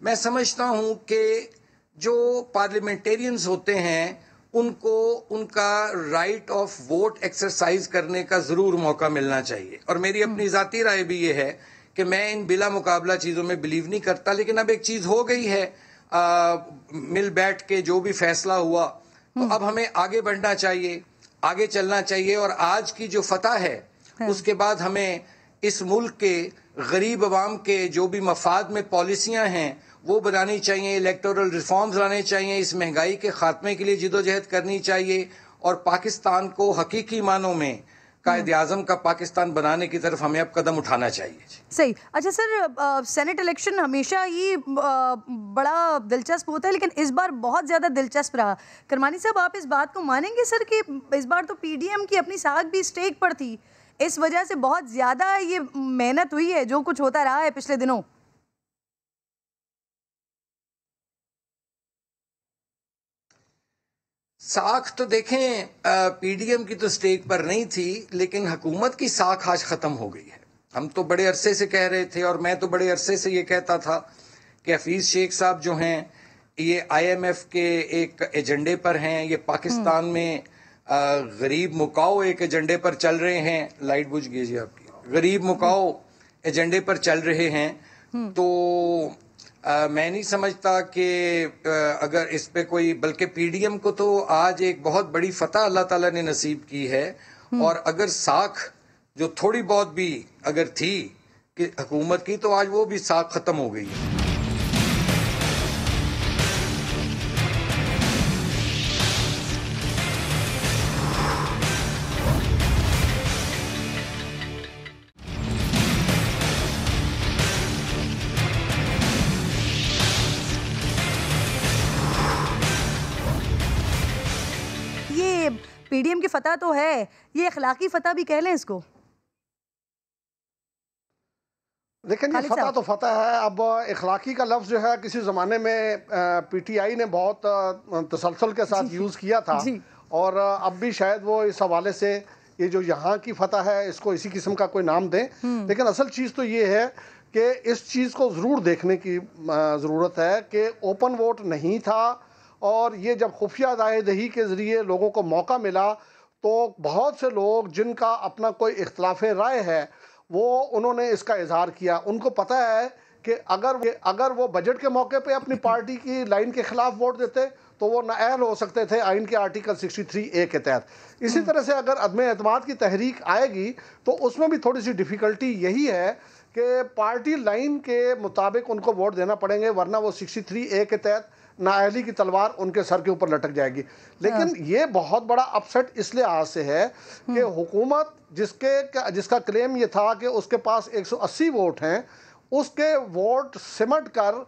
मैं समझता हूं कि जो पार्लियामेंटेरियंस होते हैं उनको उनका राइट ऑफ वोट एक्सरसाइज करने का जरूर मौका मिलना चाहिए। और मेरी अपनी जाती राय भी ये है कि मैं इन बिला मुकाबला चीज़ों में बिलीव नहीं करता, लेकिन अब एक चीज़ हो गई है, मिल बैठ के जो भी फैसला हुआ, तो अब हमें आगे बढ़ना चाहिए, आगे चलना चाहिए। और आज की जो फतह है उसके बाद हमें इस मुल्क के गरीब अवाम के जो भी मफाद में पॉलिसियां हैं वो बनानी चाहिए, इलेक्टोरल रिफॉर्म्स लाने चाहिए, इस महंगाई के खात्मे के लिए जिदोजहद करनी चाहिए, और पाकिस्तान को हकीकी मानों में कायद आज़म का पाकिस्तान बनाने की तरफ हमें अब कदम उठाना चाहिए। सही। अच्छा सर, सेनेट इलेक्शन हमेशा ही बड़ा दिलचस्प होता है, लेकिन इस बार बहुत ज़्यादा दिलचस्प रहा। करमानी साहब, आप इस बात को मानेंगे सर कि इस बार तो पीडीएम की अपनी साख भी स्टेक पर थी, इस वजह से बहुत ज़्यादा ये मेहनत हुई है जो कुछ होता रहा है पिछले दिनों? साख तो देखें, पीडीएम की तो स्टेक पर नहीं थी, लेकिन हुकूमत की साख आज ख़त्म हो गई है। हम तो बड़े अरसे से कह रहे थे, और मैं तो बड़े अरसे से ये कहता था कि हफीज़ शेख साहब जो हैं ये IMF के एक एजेंडे पर हैं, ये पाकिस्तान में गरीब मुकाओ एक एजेंडे पर चल रहे हैं। लाइट बुझ गई जी आपकी। गरीब मुकाओ एजेंडे पर चल रहे हैं, तो मैं नहीं समझता कि अगर इस पे कोई, बल्कि पीडीएम को तो आज एक बहुत बड़ी फतह अल्लाह ताला ने नसीब की है। और अगर साख जो थोड़ी बहुत भी अगर थी कि हुकूमत की, तो आज वो भी साख खत्म हो गई है। पीडीएम की फतह तो है, ये अखलाकी फतह भी कह लें इसको। देखें जी, फतह तो फतह है। अब इखलाकी का लफ्ज़ जो है किसी ज़माने में PTI ने बहुत तसलसल के साथ यूज़ किया था, और अब भी शायद वो इस हवाले से ये जो यहाँ की फतह है इसको इसी किस्म का कोई नाम दें। लेकिन असल चीज़ तो ये है कि इस चीज़ को ज़रूर देखने की ज़रूरत है कि ओपन वोट नहीं था, और ये जब खुफिया दायदही के ज़रिए लोगों को मौका मिला तो बहुत से लोग जिनका अपना कोई इख्तलाफ राय है वो उन्होंने इसका इजहार किया। उनको पता है कि अगर वो बजट के मौके पे अपनी पार्टी की लाइन के खिलाफ वोट देते तो वो नाअहल हो सकते थे आइन के आर्टिकल 63A के तहत। इसी तरह से अगर अदम एतमाद की तहरीक आएगी तो उसमें भी थोड़ी सी डिफ़िकल्टी यही है कि पार्टी लाइन के मुताबिक उनको वोट देना पड़ेंगे, वरना वो 63A के तहत नाअहली की तलवार उनके सर के ऊपर लटक जाएगी। लेकिन ये बहुत बड़ा अपसेट इस लिहाज से है कि हुकूमत जिसका क्लेम ये था कि उसके पास 180 वोट हैं, उसके वोट सिमट कर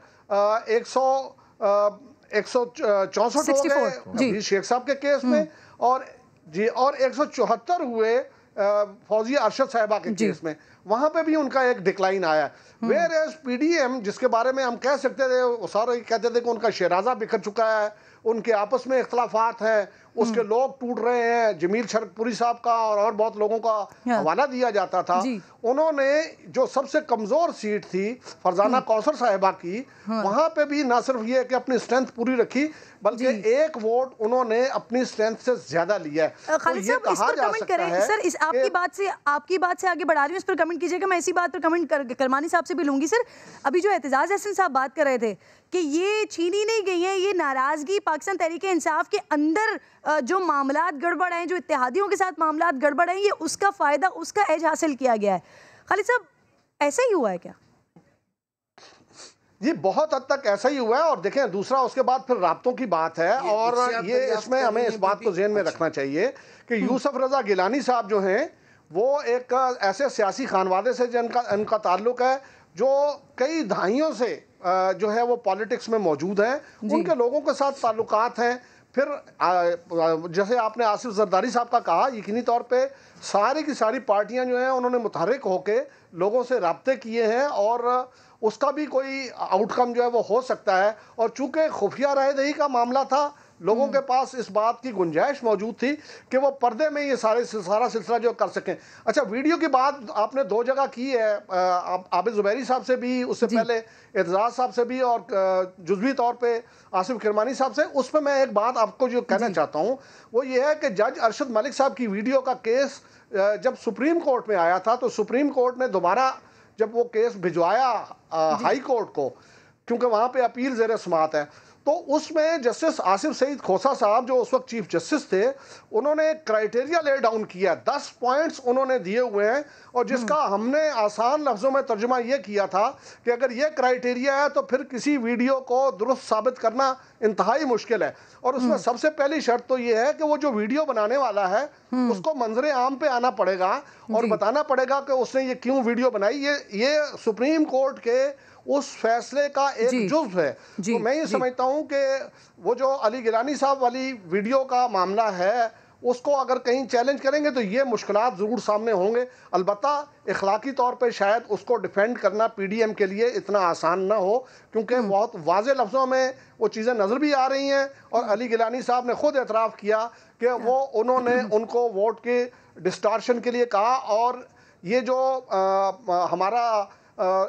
164 हो गए शेख साहब के केस में, और 174 हुए फौजिया अरशद साहिबा के केस में। वहाँ पे भी उनका एक डिक्लाइन आया। वेयर एज PDM, जिसके बारे में हम कह सकते थे, वो सारे कहते थे कि उनका शहराजा बिखर चुका है, उनके आपस में इख्तलाफात हैं, उसके लोग टूट रहे हैं, जमील शरकपुरी साहब का और बहुत लोगों का हवाला दिया जाता था। उन्होंने जो सबसे कमज़ोर सीट थी फरजाना कौसर साहिबा की, वहाँ पे भी ना सिर्फ ये कि अपनी स्ट्रेंथ पूरी रखी बल्कि एक वोट उन्होंने अपनी स्ट्रेंथ से ज़्यादा लिया है। खालिद साहब, इस पर कमेंट करें सर। इस आपकी बात से आगे बढ़ा रही हूँ, इस पर कमेंट कीजिएगा। मैं इसी बात पर कमेंट करमानी साहब से भी लूँगी। सर, अभी जो एतजाज़ अहसन साहब बात कर रहे थे कि ये छीनी नहीं गई है, ये नाराज़गी पाकिस्तान तहरीक इंसाफ के अंदर जो मामलात गड़बड़ हैं, जो इत्तेहादियों के साथ मामलात गड़बड़ हैं, ये उसका फ़ायदा, उसका एज हासिल किया गया है। खालिद साहब, ऐसा ही हुआ है क्या? ये बहुत हद तक ऐसा ही हुआ है। और देखें, दूसरा उसके बाद फिर राब्तों की बात है, और ये इसमें हमें इस बात को ज़हन में रखना चाहिए कि यूसुफ रज़ा गिलानी साहब जो हैं वो एक ऐसे सियासी खानवादे से इनका ताल्लुक़ है जो कई दहाइयों से जो है वो पॉलिटिक्स में मौजूद हैं, उनके लोगों के साथ ताल्लुकात हैं। फिर जैसे आपने आसिफ जरदारी साहब का कहा, यकीनी तौर पे सारी की सारी पार्टियां जो हैं उन्होंने मुतहर्रिक होके लोगों से राब्ते किए हैं, और उसका भी कोई आउटकम जो है वो हो सकता है। और चूँकि खुफिया रायदही का मामला था, लोगों के पास इस बात की गुंजाइश मौजूद थी कि वो पर्दे में ये सारा सिलसिला जो कर सकें। अच्छा, वीडियो की बात आपने दो जगह की है, आबिद ज़ुबैरी साहब से भी, उससे पहले एतजाज़ साहब से भी, और जुज़वी तौर पे आसिफ किरमानी साहब से। उस पर मैं एक बात आपको जो कहना चाहता हूँ वो ये है कि जज अरशद मलिक साहब की वीडियो का केस जब सुप्रीम कोर्ट में आया था तो सुप्रीम कोर्ट ने दोबारा जब वो केस भिजवाया हाई कोर्ट को, क्योंकि वहाँ पे अपील ज़ेर समाअत है, तो उसमें जस्टिस आसिफ सईद खोसा साहब जो उस वक्त चीफ जस्टिस थे, उन्होंने क्राइटेरिया ले डाउन किया। 10 पॉइंट्स उन्होंने दिए हुए हैं, और जिसका हमने आसान लफ्ज़ों में तर्जुमा ये किया था कि अगर ये क्राइटेरिया है तो फिर किसी वीडियो को दुरुस्त साबित करना इंतहाई मुश्किल है। और उसमें सबसे पहली शर्त तो ये है कि वो जो वीडियो बनाने वाला है उसको मंजरे आम पे आना पड़ेगा और बताना पड़ेगा कि उसने ये क्यों वीडियो बनाई। ये सुप्रीम कोर्ट के उस फैसले का एक जुज़्व है। तो मैं ये समझता हूँ कि वो जो अली गिलानी साहब वाली वीडियो का मामला है उसको अगर कहीं चैलेंज करेंगे तो ये मुश्किलात ज़रूर सामने होंगे। अलबत्ता इखलाकी तौर पे शायद उसको डिफेंड करना PDM के लिए इतना आसान ना हो, क्योंकि बहुत वाज़े लफ्ज़ों में वो चीज़ें नज़र भी आ रही हैं, और अली गिलानी साहब ने खुद एतराफ़ किया कि उन्होंने उनको वोट के डिस्टार्शन के लिए कहा। और ये जो हमारा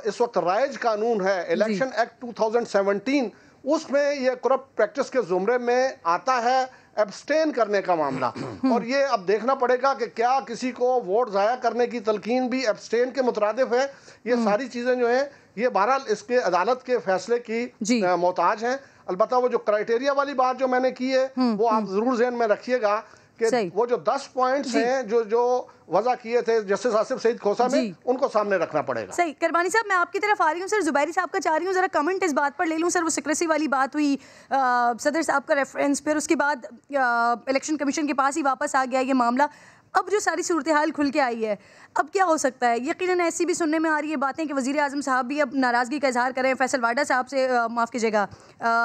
इस वक्त राइज कानून है, इलेक्शन एक्ट 2017, उसमें ये करप्ट प्रैक्टिस के ज़ुमरे में आता है एब्सटेन करने का मामला। और ये अब देखना पड़ेगा कि क्या किसी को वोट ज़ाया करने की तलकीन भी एब्सटेन के मुतरादिफ है। ये सारी चीज़ें जो हैं ये बहरहाल इसके अदालत के फैसले की मोहताज हैं। अलबत्ता वो जो क्राइटेरिया वाली बात जो मैंने की है वो आप ज़रूर ज़हन में रखिएगा कि वो जो 10 पॉइंट्स हैं जो वज़ा किए थे जस्टिस आसिफ सईद खोसा ने, उनको सामने रखना पड़ेगा। सही। करमानी साहब, मैं आपकी तरफ आ रही हूँ। सर, जुबैरी साहब का चाह रही हूँ ज़रा कमेंट इस बात पर ले लूँ। सर, वो सिक्रेसी वाली बात हुई, सदर साहब का रेफरेंस, फिर उसके बाद इलेक्शन कमीशन के पास ही वापस आ गया ये मामला। अब जो सारी सूरत हाल खुल के आई है, अब क्या हो सकता है? यकीनन ऐसी भी सुनने में आ रही है बातें कि वज़ीर आज़म साहब भी अब नाराज़गी का इजहार करें फैसल वाडा साहब से, माफ़ कीजिएगा,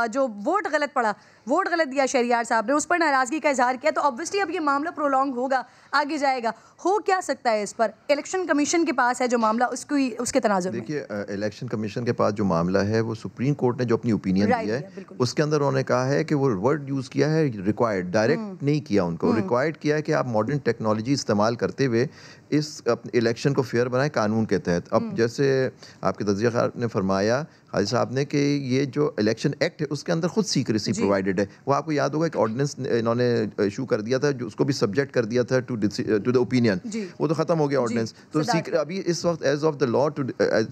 जो वोट गलत पड़ा वोट गलत दिया शहरियार साहब ने, उस पर नाराजगी का इजहार किया, तो ऑब्वियसली अब ये मामला प्रोलॉन्ग होगा, आगे जाएगा। हो क्या सकता है इस पर? इलेक्शन कमीशन के पास है जो मामला, उसके तनाजुर में। देखिए, इलेक्शन कमीशन के पास जो मामला है वो सुप्रीम कोर्ट ने जो अपनी ओपिनियन दी है उसके अंदर उन्होंने कहा है कि वो वर्ड यूज़ किया है रिक्वायर्ड, डायरेक्ट नहीं किया उनको, रिक्वायर्ड किया है कि आप मॉडर्न टेक्नोलॉजी इस्तेमाल करते हुए इस इलेक्शन को फेयर बनाएं कानून के तहत। अब जैसे आपके तज्ज़ियाकार ने फरमाया हाजी साहब ने कि ये जो इलेक्शन एक्ट है उसके अंदर खुद सीक्रेसी प्रोवाइडेड है। वो आपको याद होगा कि ऑर्डिनेंस इन्होंने इशू कर दिया था जो उसको भी सब्जेक्ट कर दिया था टू द ओपिनियन, वो तो ख़त्म हो गया ऑर्डिनेंस। तो अभी इस वक्त एज ऑफ द लॉ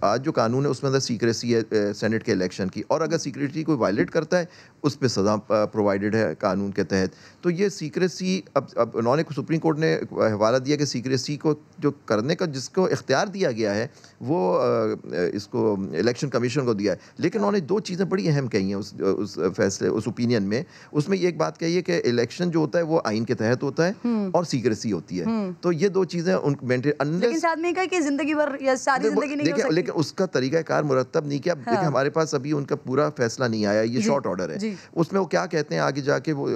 आज जो कानून है उसमें अंदर सीक्रेसी है सेनेट के इलेक्शन की, और अगर सीक्रेसी कोई वायलेट करता है उस पर सज़ा प्रोवाइडेड है कानून के तहत। तो ये सीक्रेसी अब उन्होंने सुप्रीम कोर्ट ने हवाला दिया कि सीक्रेसी को जो करने का जिसको इख्तियार दिया गया है वो इसको इलेक्शन कमीशन को दिया है। लेकिन उन्होंने दो चीज़ें बड़ी अहम कही हैं उस फैसले उस ओपिनियन में। उसमें एक बात कही है कि इलेक्शन जो होता है वो आइन के तहत होता है और सीक्रेसी होती है। तो ये दो चीज़ें लेकिन साथ में कहा कि जिंदगी भर या सारी जिंदगी नहीं हो सकती। लेकिन उसका तरीक़ाकार मुरतब नहीं किया। देखिए हमारे पास अभी उनका पूरा फैसला नहीं आया, ये शॉर्ट ऑर्डर है। उसमें वो क्या कहते हैं आगे जाके वो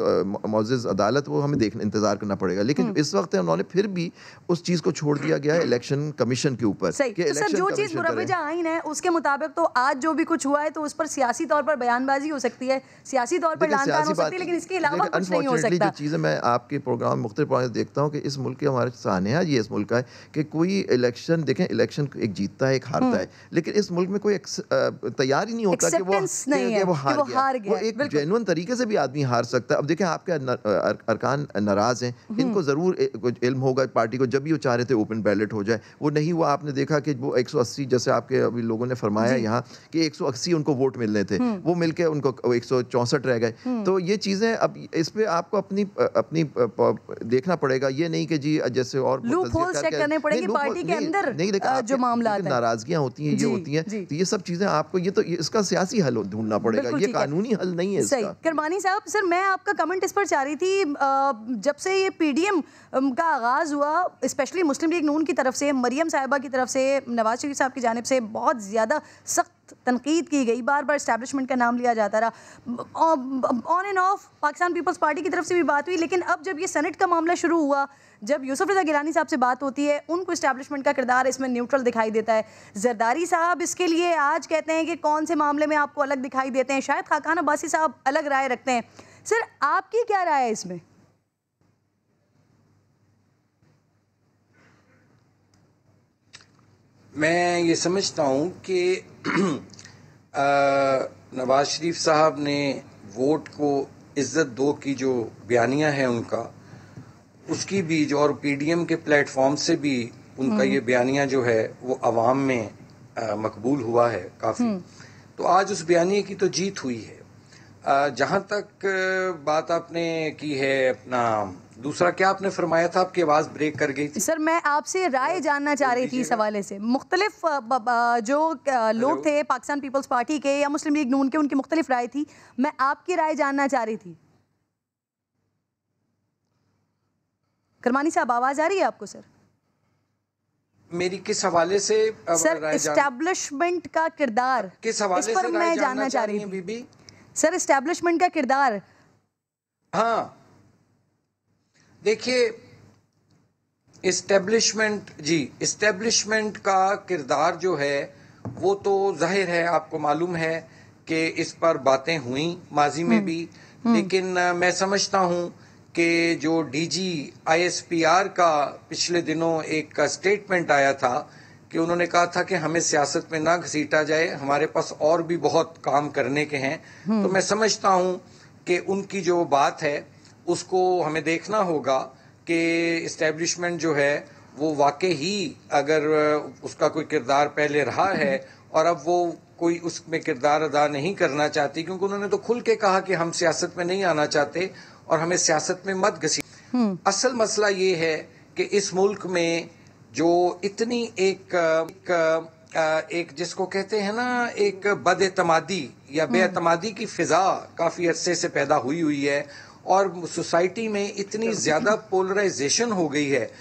मुअज़्ज़ज़ अदालत, वो हमें इंतजार करना पड़ेगा। लेकिन इस वक्त उन्होंने फिर भी उस चीज़ को छोड़ दिया गया है इलेक्शन कमीशन के ऊपर। तो सर जो चीज़ मुरव्वजा आइन है उसके मुताबिक तो आज जो भी कुछ हुआ है तो उस पर सियासी तौर पर बयानबाजी हो सकती है, सियासी तौर पर लानतान हो सकती है, लेकिन इसके अलावा कुछ नहीं हो सकता। जो चीज़ें मैं आपके प्रोग्राम मुख्तलिफ प्रोग्राम देखता हूँ कि इस मुल्क के हमारे सानिया ये इस मुल्क का है कि कोई इलेक्शन देखें, इलेक्शन एक जीतता है एक हारता है, लेकिन इस मुल्क में कोई तैयार ही नहीं होता कि वो हार गया। वो एक जेन्युइन तरीके से भी आदमी हार सकता है। अब देखें आपके अरकान नाराज़ हैं, इनको ज़रूर इल्म होगा पार्टी को, जब भी वो चाह रहे थे ओपन बैलेट हो जाए, वो नहीं हुआ। आपने देखा कि वो 180 जैसे आपके अभी लोगों ने फरमाया यहाँ कि 180 उनको वोट मिलने थे, वो मिलके उनको 164 रह गए। तो ये चीज़ें अब इस पे आपको अपनी देखना पड़ेगा। ये नहीं कि जी जैसे और चेक करने पड़ेंगे पार्टी के अंदर जो मामला नाराजगियां होती हैं ये होती हैं, तो ये सब चीज़ें आपको ये तो इसका सियासी हल ढूंढना पड़ेगा, ये कानूनी हल नहीं है इसका। करमानी साहब, सर मैं आपका कमेंट इस पर चाह रही थी, जब से ये पीडीएम का आगाज़ हुआ स्पेशली मुस्लिम लीग नून की तरफ से, मरियम साहिबा की तरफ से, नवाज शरीफ साहब की जानिब से बहुत ज़्यादा सख्त तनकीद की गई, बार बार एस्टैब्लिशमेंट का नाम लिया जाता रहा, on and off Pakistan People's Party की तरफ से भी बात हुई, लेकिन अब जब ये सेनेट का मामला शुरू हुआ, जब यूसुफ रज़ा गिलानी साहब से बात होती है, उनको एस्टैब्लिशमेंट का किरदार इसमें न्यूट्रल दिखाई देता है। जरदारी साहब इसके लिए आज कहते हैं कि कौन से मामले में आपको अलग दिखाई देते हैं, शायद खाकान अब्बासी साहब अलग राय रखते हैं। सर आपकी क्या राय है इसमें? मैं ये समझता हूँ कि नवाज शरीफ साहब ने वोट को इज्जत दो की जो बयानियाँ हैं उनका, उसकी भी जो और पीडीएम के प्लेटफॉर्म से भी उनका ये बयानिया जो है वो अवाम में मकबूल हुआ है काफ़ी। तो आज उस बयानिए की तो जीत हुई है। जहाँ तक बात आपने की है अपना दूसरा क्या आपने फरमाया था, आपकी आवाज़ ब्रेक कर गई थी। सर मैं आपसे राय जानना चाह रही थी इस हवाले से। मुख्तलिफ जो लोग थे पाकिस्तान पीपल्स पार्टी के या मुस्लिम लीग नून के, उनकी मुख्तलिफ राय थी, मैं आपकी राय जानना चाह रही थी। करमानी साहब आवाज़ आ रही है आपको? सर मेरी किस हवाले से? सर एस्टैब्लिशमेंट का किरदार किस हवाले इस पर से मैं जानना चाह रही थी बीबी। सर एस्टैब्लिशमेंट का किरदार, हाँ देखिए इस्टेब्लिशमेंट का किरदार जो है वो तो जाहिर है, आपको मालूम है कि इस पर बातें हुई माजी में भी, लेकिन मैं समझता हूँ कि जो डीजी ISPR का पिछले दिनों एक स्टेटमेंट आया था कि उन्होंने कहा था कि हमें सियासत में ना घसीटा जाए, हमारे पास और भी बहुत काम करने के हैं। तो मैं समझता हूँ कि उनकी जो बात है उसको हमें देखना होगा कि इस्टेब्लिशमेंट जो है वो वाकई ही अगर उसका कोई किरदार पहले रहा है और अब वो कोई उसमें किरदार अदा नहीं करना चाहती, क्योंकि उन्होंने तो खुल के कहा कि हम सियासत में नहीं आना चाहते और हमें सियासत में मत घसीट। असल मसला ये है कि इस मुल्क में जो इतनी एक जिसको कहते हैं ना एक बदएतमादी या बेएतमादी की फिजा काफी अरसे से पैदा हुई है और सोसाइटी में इतनी ज्यादा पोलराइजेशन हो गई है।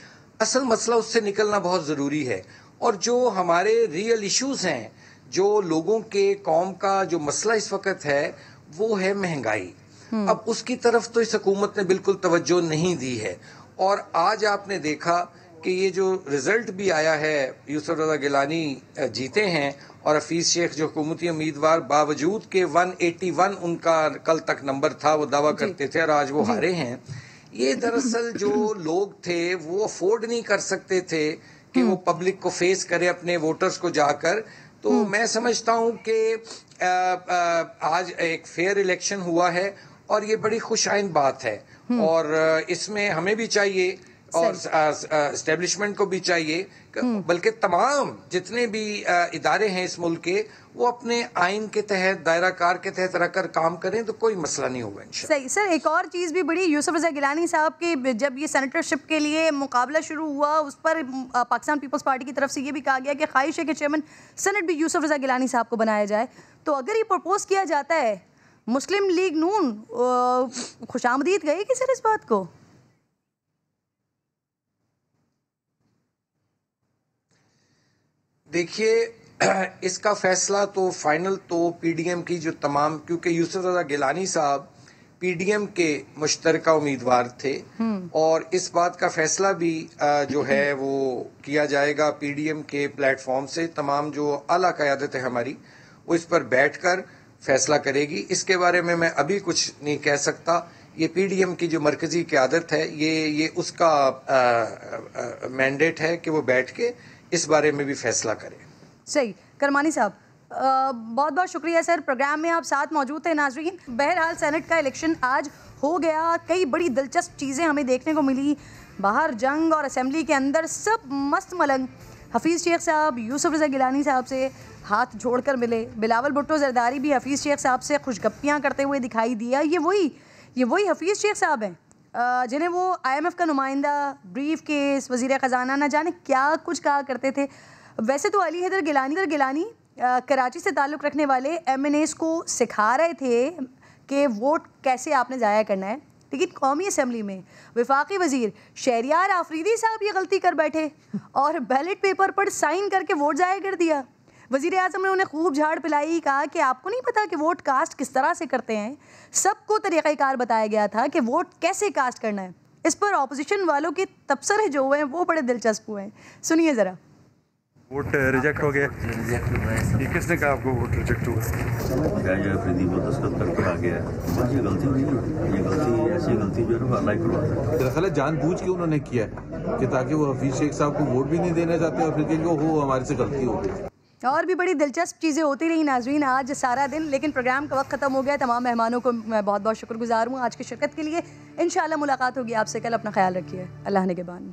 असल मसला उससे निकलना बहुत जरूरी है और जो हमारे रियल इश्यूज हैं, जो लोगों के कौम का जो मसला इस वक्त है वो है महंगाई। अब उसकी तरफ तो इस हुकूमत ने बिल्कुल तवज्जो नहीं दी है। और आज आपने देखा कि ये जो रिजल्ट भी आया है, यूसुफ रजा गिलानी जीते हैं और हफीज शेख जो हुकूमती उम्मीदवार, बावजूद के 181 उनका कल तक नंबर था, वो दावा करते थे, और आज वो हारे हैं। ये दरअसल जो लोग थे वो अफोर्ड नहीं कर सकते थे कि वो पब्लिक को फेस करे, अपने वोटर्स को जाकर। तो मैं समझता हूँ कि आज एक फेयर इलेक्शन हुआ है और ये बड़ी खुशाइन बात है, और इसमें हमें भी चाहिए और एस्टेब्लिशमेंट को भी चाहिए, बल्कि तमाम जितने भी इदारे हैं इस मुल्क के, वो अपने आइन के तहत, दायरा कार के तहत रहकर काम करें तो कोई मसला नहीं होगा इंशाल्लाह। सही सर, एक और चीज़ भी बड़ी, यूसुफ रजा गिलानी साहब के जब ये सेनेटरशिप के लिए मुकाबला शुरू हुआ, उस पर पाकिस्तान पीपल्स पार्टी की तरफ से ये भी कहा गया कि ख्वाहिश है कि चेयरमैन सेनेट भी यूसुफ रजा गिलानी साहब को बनाया जाए। तो अगर ये प्रपोज किया जाता है, मुस्लिम लीग नून खुशामदीद गएगी सर इस बात को? देखिए, इसका फैसला तो फाइनल तो पीडीएम की जो तमाम, क्योंकि यूसुफ रजा गिलानी साहब पीडीएम के मुश्तरका उम्मीदवार थे, और इस बात का फैसला भी जो है वो किया जाएगा पीडीएम के प्लेटफॉर्म से। तमाम जो आला क़यादत है हमारी, वो इस पर बैठकर फैसला करेगी। इसके बारे में मैं अभी कुछ नहीं कह सकता। ये पीडीएम की जो मरकजी क़यादत है, ये उसका मैंडेट है कि वो बैठ के इस बारे में भी फैसला करें। सही। करमानी साहब, बहुत बहुत शुक्रिया सर, प्रोग्राम में आप साथ मौजूद थे। नाज़रीन, बहरहाल सेनेट का इलेक्शन आज हो गया, कई बड़ी दिलचस्प चीज़ें हमें देखने को मिली। बाहर जंग और असेंबली के अंदर सब मस्त मलंग। हफीज़ शेख साहब यूसुफ रजा गिलानी साहब से हाथ जोड़कर मिले, बिलावल भुट्टो जरदारी भी हफीज़ शेख साहब से खुशगप्पियाँ करते हुए दिखाई दिया। ये वही हफीज़ शेख साहब हैं जिन्हें वो IMF का नुमाइंदा, ब्रीफ केस, वज़ीर ख़जाना, न जाने क्या कुछ कहा करते थे। वैसे तो अली हैदर गिलानी कराची से ताल्लुक़ रखने वाले MNAs को सिखा रहे थे कि वोट कैसे आपने ज़ाया करना है, लेकिन कौमी असम्बली में वफाकी वज़ीर शहरियार आफरीदी साहब ये गलती कर बैठे और बैलेट पेपर पर साइन करके वोट ज़ाया कर दिया। वज़ीर आज़म ने उन्हें खूब झाड़ पिलाई, कहा कि आपको नहीं पता कि वोट कास्ट किस तरह से करते हैं। सबको तरीक़ाकार बताया गया था कि वोट कैसे कास्ट करना है। इस पर ऑपोजिशन वालों के तबसरे जो हुए हैं वो बड़े दिलचस्प हुए हैं, सुनिए ज़रा। वोट रिजेक्ट हो गया, ये किसने कहा आपको वोट रिजेक्ट हुआ? अफरीदी वो दस्तखत करके आ गया है। ये गलती नहीं है, ये गलती ऐसी गलती जो है ना अल्लाह करवाता है। दरअसल जानबूझ के उन्होंने किया कि ताकि वो हफीज शेख साहब को वोट भी नहीं देना चाहते और फिर कहेंगे वो हमारे से गलती हो गई। और भी बड़ी दिलचस्प चीज़ें होती रही नाज़रीन आज सारा दिन, लेकिन प्रोग्राम का वक्त ख़त्म हो गया। तमाम मेहमानों को मैं बहुत बहुत शुक्रगुजार हूँ आज की शिरकत के लिए। इंशाअल्लाह मुलाकात होगी आपसे कल। अपना ख्याल रखिए। अल्लाह निगहबान।